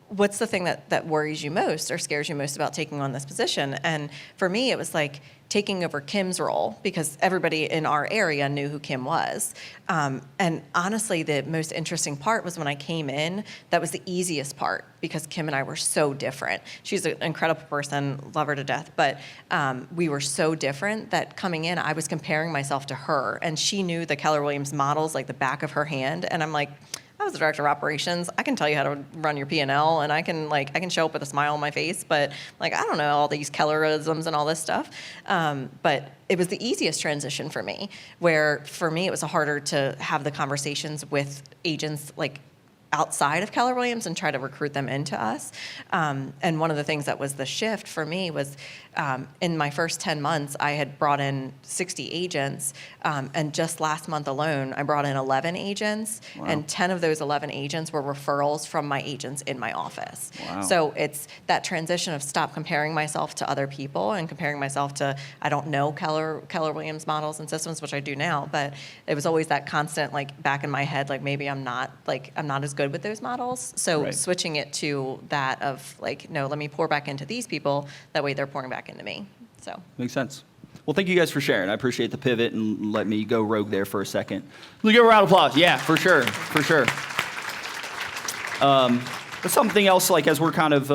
what's the thing that worries you most or scares you most about taking on this position? And for me, it was like taking over Kim's role, because everybody in our area knew who Kim was. And honestly, the most interesting part was when I came in, that was the easiest part, because Kim and I were so different. She's an incredible person, love her to death, but we were so different that coming in, I was comparing myself to her, and she knew the Keller Williams models like the back of her hand, and I'm like, I was the director of operations. I can tell you how to run your P&L, and I can show up with a smile on my face, but I don't know all these Kellerisms and all this stuff. But it was the easiest transition for me, where for me it was harder to have the conversations with agents outside of Keller Williams and try to recruit them into us. And one of the things that was the shift for me was in my first 10 months, I had brought in 60 agents. And just last month alone, I brought in 11 agents. Wow. And 10 of those 11 agents were referrals from my agents in my office. Wow. So it's that transition of stop comparing myself to other people and comparing myself to, I don't know Keller Williams models and systems, which I do now, but it was always that constant back in my head, maybe I'm not as good with those models. So Right. switching it to that of no, let me pour back into these people. That way they're pouring back into me. So Makes sense. Well, thank you guys for sharing. I appreciate the pivot and let me go rogue there for a second. Let's give a round of applause. Yeah, for sure, for sure. But something else, as we're kind of,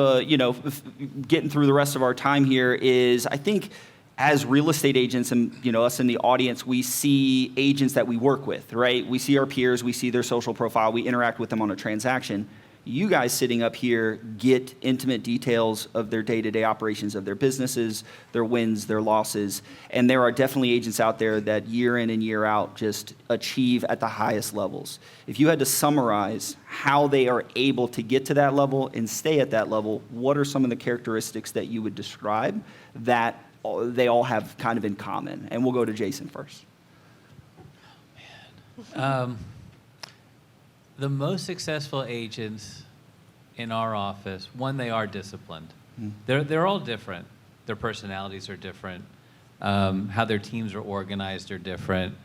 getting through the rest of our time here, is I think as real estate agents and, us in the audience, we see agents that we work with, right? We see our peers, we see their social profile, we interact with them on a transaction. You guys sitting up here get intimate details of their day-to-day operations of their businesses, their wins, their losses, and there are definitely agents out there that year in and year out just achieve at the highest levels. If you had to summarize how they are able to get to that level and stay at that level, what are some of the characteristics that you would describe that they all have kind of in common? And we'll go to Jason first. The most successful agents in our office, one, they are disciplined. They're all different. Their personalities are different. How their teams are organized are different.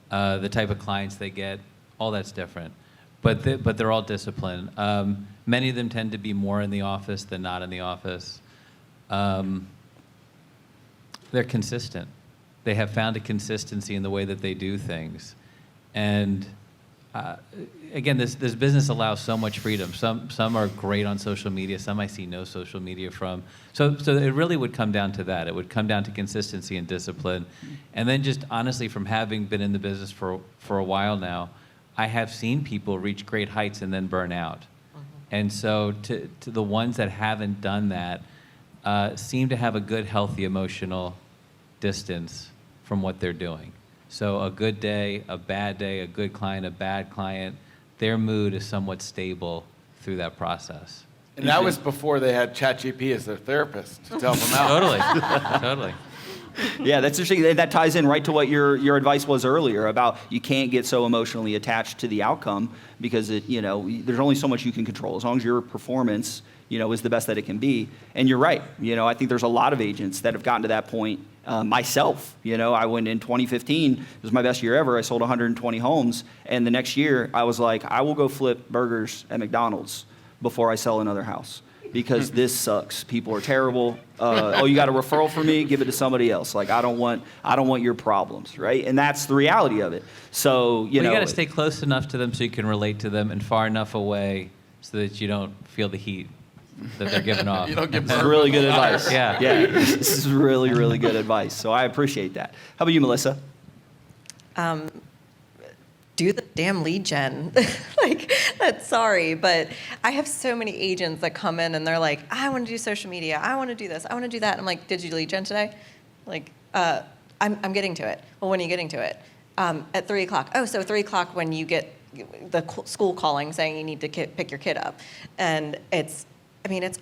The type of clients they get, all that's different. But they're all disciplined. Many of them tend to be more in the office than not in the office. They're consistent. They have found a consistency in the way that they do things. And again, this business allows so much freedom. Some are great on social media. Some I see no social media from. So it really would come down to that. It would come down to consistency and discipline. And then just honestly, from having been in the business for a while now, I have seen people reach great heights and then burn out. And so to the ones that haven't done that, seem to have a good, healthy emotional distance from what they're doing. So a good day, a good client, a bad client, their mood is somewhat stable through that process. And that was before they had ChatGPT as their therapist to help them out. Totally. Yeah, that's interesting. That ties in right to what your advice was earlier about you can't get so emotionally attached to the outcome because there's only so much you can control as long as your performance, is the best that it can be. And you're right. I think there's a lot of agents that have gotten to that point. Myself, I went in 2015. It was my best year ever. I sold 120 homes, and the next year I was like, I will go flip burgers at McDonald's before I sell another house. Because this sucks. People are terrible. You got a referral for me? Give it to somebody else. Like I don't want your problems, right? And that's the reality of it. So you got to stay close enough to them so you can relate to them, and far enough away so that you don't feel the heat that they're giving off. You don't get This is really good advice. Yeah. This is really, really good advice. So I appreciate that. How about you, Melissa? Do the damn lead gen. Sorry, but I have so many agents that come in and they're like, I want to do social media. I want to do this. I want to do that. And I'm like, did you lead gen today? I'm getting to it. Well, when are you getting to it? At 3 o'clock. Oh, so 3 o'clock when you get the school calling saying you need to pick your kid up. And it's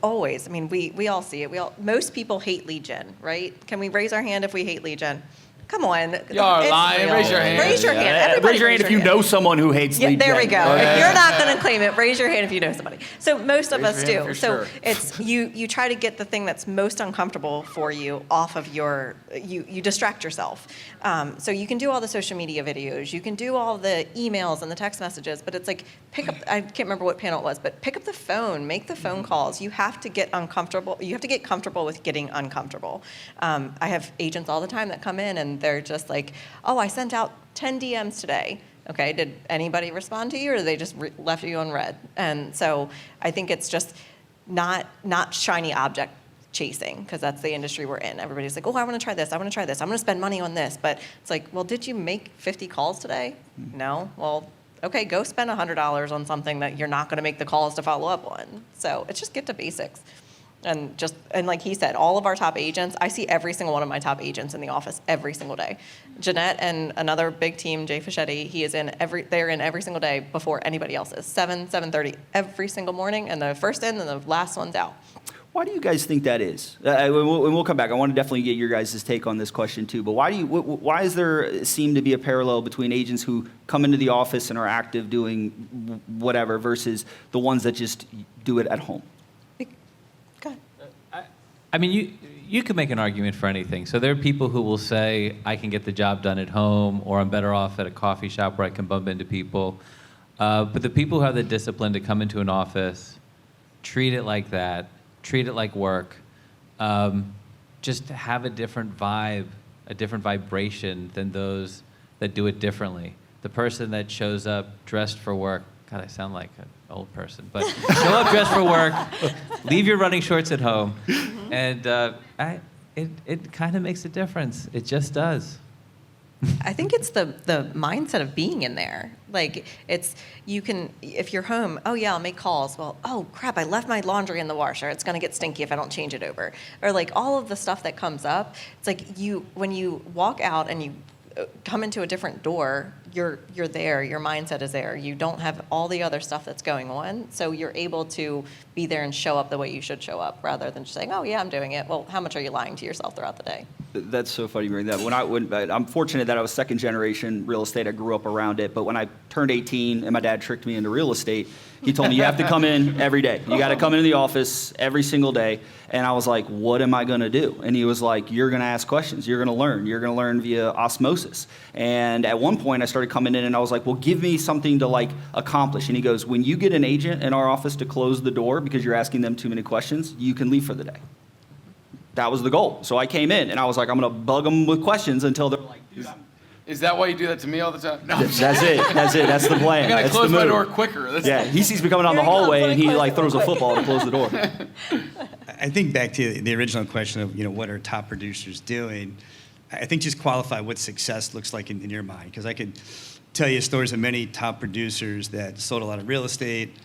always, we all see it. Most people hate lead gen, right? Can we raise our hand if we hate lead gen? Come on. Y'all are It's lying. real. Raise your hand. Raise your hand. Everybody Raise your hand if you know someone who hates lead there we gen. go. If you're not going to claim it, raise your hand if you know somebody. So most of Raise us your hand do. for So sure. it's you try to get the thing that's most uncomfortable for you off of you distract yourself. So you can do all the social media videos, you can do all the emails and the text messages, but it's like pick up. I can't remember what panel it was, but pick up the phone, make the phone calls. You have to get uncomfortable. You have to get comfortable with getting uncomfortable. I have agents all the time that come in and they're just like, oh, I sent out 10 DMs today. Okay, did anybody respond to you, or did they just left you on red? And so I think it's just not shiny object chasing, because that's the industry we're in. Everybody's like, oh, I want to try this. I want to try this. I'm going to spend money on this. But it's like, well, did you make 50 calls today? No. Well, okay, go spend $100 on something that you're not going to make the calls to follow up on. So it's just get to basics. And like he said, all of our top agents, I see every single one of my top agents in the office every single day. Jeanette and another big team, Jay Fischetti, they're in every single day before anybody else is. 7:30 every single morning, and the first in and the last one's out. Why do you guys think that is? And we'll come back. I want to definitely get your guys' take on this question too. But why does there seem to be a parallel between agents who come into the office and are active doing whatever versus the ones that just do it at home? Go ahead. You could make an argument for anything. So there are people who will say, I can get the job done at home, or I'm better off at a coffee shop where I can bump into people. But the people who have the discipline to come into an office, treat it like that, treat it like work, just have a different vibe, a different vibration than those that do it differently. The person that shows up dressed for work, God, I sound like an old person, but show up dressed for work, leave your running shorts at home, and it kind of makes a difference. It just does. I think it's the mindset of being in there. Like if you're home, oh yeah, I'll make calls. Well, oh crap, I left my laundry in the washer. It's gonna get stinky if I don't change it over. Or like all of the stuff that comes up. It's like when you walk out and you come into a different door, you're there, your mindset is there. You don't have all the other stuff that's going on, so you're able to be there and show up the way you should show up, rather than just saying, oh yeah, I'm doing it. Well, how much are you lying to yourself throughout the day? That's so funny you bring that. I'm fortunate that I was second generation real estate. I grew up around it, but when I turned 18 and my dad tricked me into real estate, he told me you have to come in every day. You got to come into the office every single day. And I was like, what am I going to do? And he was like, you're going to ask questions. You're going to learn. You're going to learn via osmosis. And at one point I started coming in and I was like, well, give me something to accomplish. And he goes, when you get an agent in our office to close the door because you're asking them too many questions, you can leave for the day. That was the goal. So I came in and I was like, I'm going to bug them with questions until they're like, dude, Is that why you do that to me all the time? No. That's it. That's the plan. I gotta That's close the my move. door quicker. Yeah, he sees me coming down the Here he comes, hallway let and me he close it throws a real quick. football to close the door. I think back to the original question of what are top producers doing. I think just qualify what success looks like in your mind, because I could tell you stories of many top producers that sold a lot of real estate,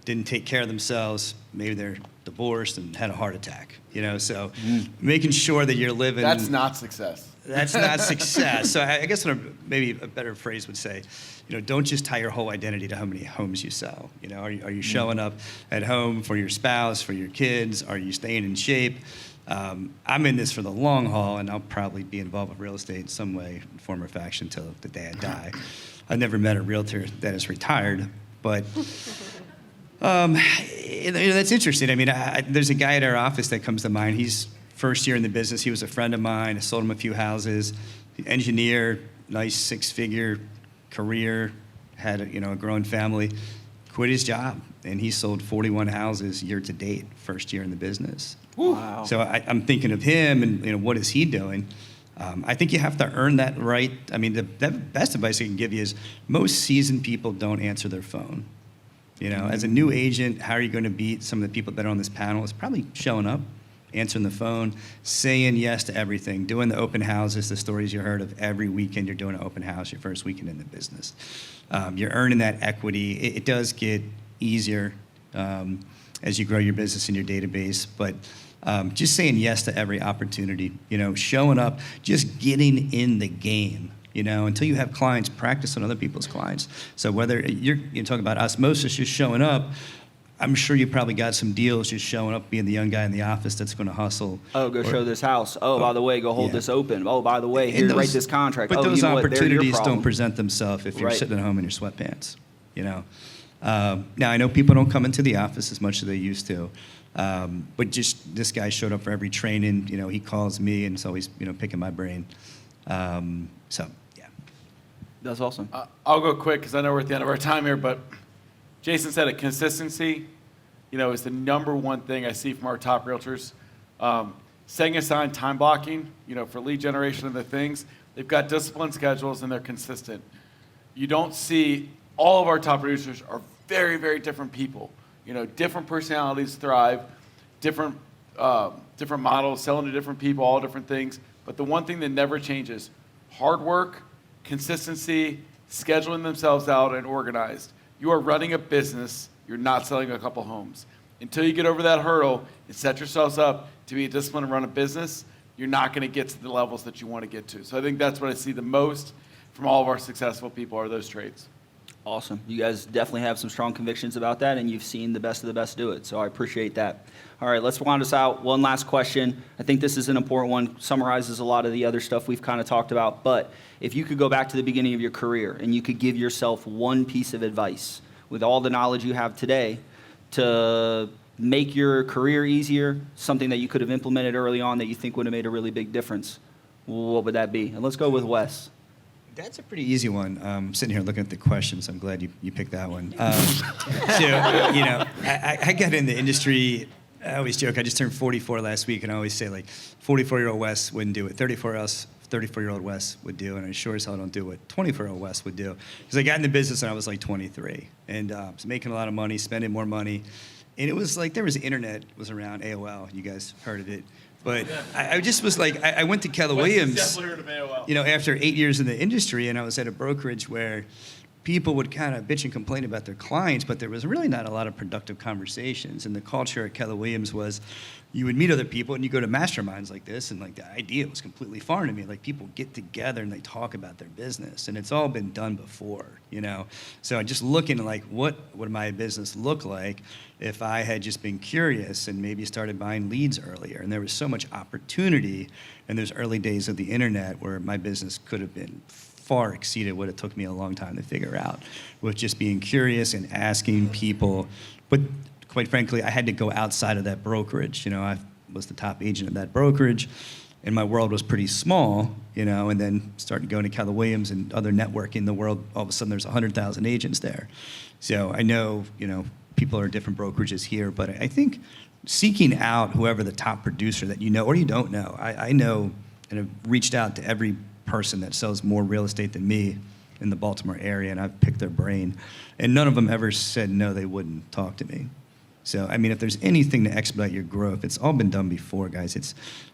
didn't take care of themselves. Maybe they're divorced and had a heart attack. So making sure that you're living. That's not success. That's not success. So I guess maybe a better phrase would say, don't just tie your whole identity to how many homes you sell. Are you showing up at home for your spouse, for your kids? Are you staying in shape? I'm in this for the long haul, and I'll probably be involved with real estate in some way, form, or fashion till the day I die. I've never met a realtor that is retired, but that's interesting. I mean, there's a guy at our office that comes to mind. He's first year in the business. He was a friend of mine. I sold him a few houses. Engineer, nice six-figure career, had a growing family. Quit his job, and he sold 41 houses year to date, first year in the business. Wow. So I'm thinking of him, and what is he doing? I think you have to earn that right. I mean, the best advice I can give you is most seasoned people don't answer their phone. As a new agent, how are you going to beat some of the people that are on this panel? It's probably showing up, answering the phone, saying yes to everything, doing the open houses, the stories you heard of every weekend you're doing an open house, your first weekend in the business. You're earning that equity. It does get easier as you grow your business and your database, but just saying yes to every opportunity, showing up, just getting in the game. Until you have clients, practice on other people's clients. So whether you're talking about osmosis, just showing up, I'm sure you probably got some deals just showing up, being the young guy in the office that's going to hustle. Oh, go show this house. Oh, by the way, go hold this open. Oh, by the way, here, write this contract. But oh, those you know opportunities don't present themselves if you're Right. sitting at home in your sweatpants. Now, I know people don't come into the office as much as they used to. But just this guy showed up for every training. He calls me and is always, picking my brain. So, yeah. That's awesome. I'll go quick because I know we're at the end of our time here, but Jason said it, consistency, is the number one thing I see from our top realtors. Setting aside time blocking, for lead generation and the things. They've got disciplined schedules and they're consistent. You don't see, all of our top producers are very, very different people. Different personalities thrive, different models, selling to different people, all different things. But the one thing that never changes, hard work, consistency, scheduling themselves out, and organized. You are running a business. You're not selling a couple homes. Until you get over that hurdle and set yourselves up to be disciplined and run a business, you're not going to get to the levels that you want to get to. So I think that's what I see the most from all of our successful people are those traits. Awesome. You guys definitely have some strong convictions about that, and you've seen the best of the best do it. So I appreciate that. All right, let's round us out. One last question. I think this is an important one, summarizes a lot of the other stuff we've kind of talked about. But if you could go back to the beginning of your career and you could give yourself one piece of advice with all the knowledge you have today to make your career easier, something that you could have implemented early on that you think would have made a really big difference, what would that be? And let's go with Wes. That's a pretty easy one. I'm sitting here looking at the questions. I'm glad you picked that one. I got in the industry. I always joke. I just turned 44 last week, and I always say, 44-year-old Wes wouldn't do it. 34-year-old Wes would do, and I sure as hell don't do what 24-year-old Wes would do. Because I got in the business when I was 23, and I was making a lot of money, spending more money. And it was there was the internet was around, AOL. You guys heard of it. But I just was I went to Keller Williams, after 8 years in the industry, and I was at a brokerage where people would kind of bitch and complain about their clients, but there was really not a lot of productive conversations. And the culture at Keller Williams was you would meet other people and you go to masterminds like this, and the idea was completely foreign to me. People get together and they talk about their business, and it's all been done before, So I'm just looking at what would my business look like if I had just been curious and maybe started buying leads earlier. And there was so much opportunity in those early days of the internet where my business could have been far exceeded what it took me a long time to figure out, with just being curious and asking people. But quite frankly, I had to go outside of that brokerage. I was the top agent of that brokerage, and my world was pretty small, and then started going to Keller Williams and other networking in the world. All of a sudden, there's 100,000 agents there. So I know, people are different brokerages here, but I think seeking out whoever the top producer that you know or you don't know. I know and have reached out to every person that sells more real estate than me in the Baltimore area, and I've picked their brain, and none of them ever said no, they wouldn't talk to me. So if there's anything to expedite your growth, it's all been done before, guys.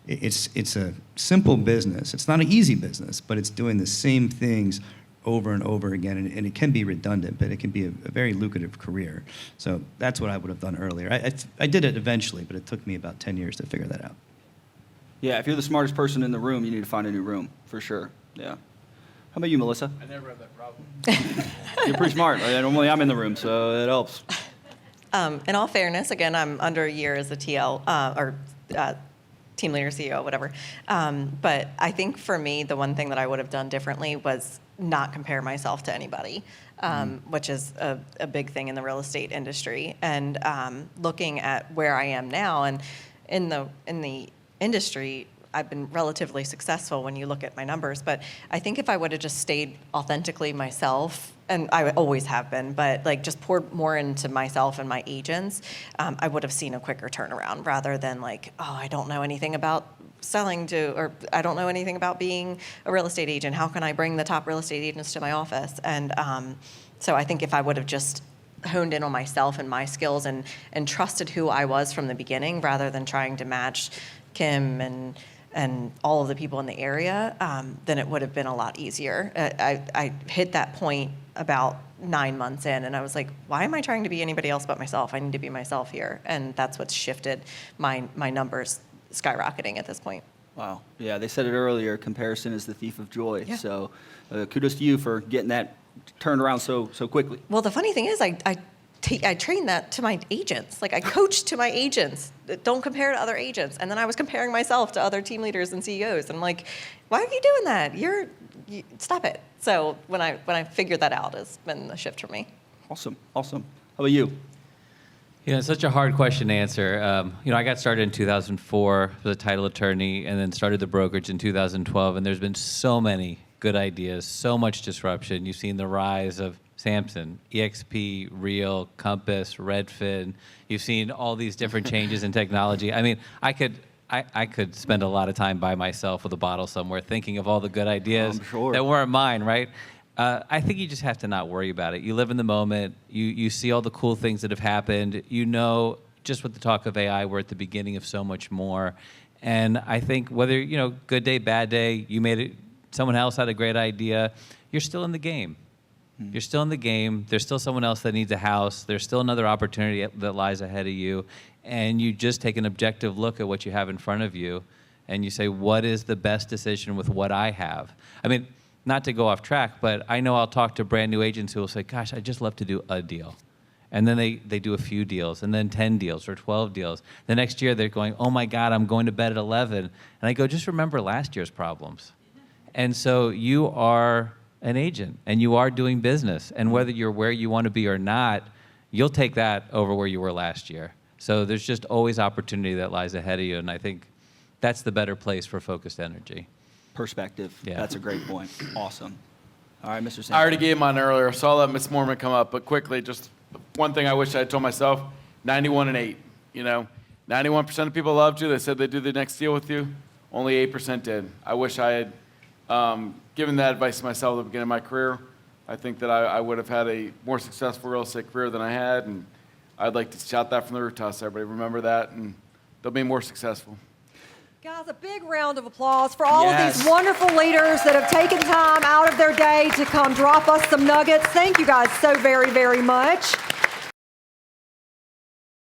It's a simple business. It's not an easy business, but it's doing the same things over and over again, and it can be redundant, but it can be a very lucrative career. So that's what I would have done earlier. I did it eventually, but it took me about 10 years to figure that out. Yeah, if you're the smartest person in the room, you need to find a new room, for sure. Yeah. How about you, Melissa? I never have that problem. You're pretty smart. Normally I'm in the room, so it helps. In all fairness, again, I'm under a year as a TL team leader, CEO, whatever. But I think for me, the one thing that I would have done differently was not compare myself to anybody, which is a big thing in the real estate industry. And looking at where I am now, and in the industry, I've been relatively successful when you look at my numbers. But I think if I would have just stayed authentically myself, and I always have been, but like just poured more into myself and my agents, I would have seen a quicker turnaround rather than like, oh, I don't know anything about selling to, or I don't know anything about being a real estate agent. How can I bring the top real estate agents to my office? And so I think if I would have just honed in on myself and my skills and trusted who I was from the beginning rather than trying to match Kim and all of the people in the area, then it would have been a lot easier. I hit that point about 9 months in, and I was like, why am I trying to be anybody else but myself? I need to be myself here. And that's what's shifted my numbers skyrocketing at this point. Wow. Yeah, they said it earlier, comparison is the thief of joy. Yeah. So kudos to you for getting that turned around so quickly. Well, the funny thing is, I trained that to my agents. Like I coached to my agents, don't compare to other agents. And then I was comparing myself to other team leaders and CEOs. And I'm like, why are you doing that? Stop it. So when I figured that out, it's been a shift for me. Awesome. How about you? You know, it's such a hard question to answer. I got started in 2004 as a title attorney and then started the brokerage in 2012. And there's been so many good ideas, so much disruption. You've seen the rise of Samson, EXP, Real, Compass, Redfin. You've seen all these different changes in technology. I mean, I could spend a lot of time by myself with a bottle somewhere thinking of all the good ideas that weren't mine, right? I think you just have to not worry about it. You live in the moment. You see all the cool things that have happened. You know, just with the talk of AI, we're at the beginning of so much more. And I think whether, good day, bad day, you made it, someone else had a great idea, you're still in the game. You're still in the game. There's still someone else that needs a house. There's still another opportunity that lies ahead of you. And you just take an objective look at what you have in front of you, and you say, what is the best decision with what I have? I mean, not to go off track, but I know I'll talk to brand new agents who will say, gosh, I'd just love to do a deal. And then they do a few deals, and then 10 deals or 12 deals. The next year, they're going, oh, my God, I'm going to bed at 11. And I go, just remember last year's problems. And so you are an agent, and you are doing business. And whether you're where you want to be or not, you'll take that over where you were last year. So there's just always opportunity that lies ahead of you, and I think that's the better place for focused energy. Perspective. Yeah. That's a great point. Awesome. All right, Mr. Sampson. I already gave mine earlier, so I'll let Miss Mormon come up. But quickly, just one thing I wish I had told myself, 91-8. 91% of people loved you. They said they'd do the next deal with you. Only 8% did. I wish I had given that advice to myself at the beginning of my career. I think that I would have had a more successful real estate career than I had, and I'd like to shout that from the rooftops. Everybody remember that, and they'll be more successful. Guys, a big round of applause for all of these wonderful leaders that have taken time out of their day to come drop us some nuggets. Thank you guys so very, very much.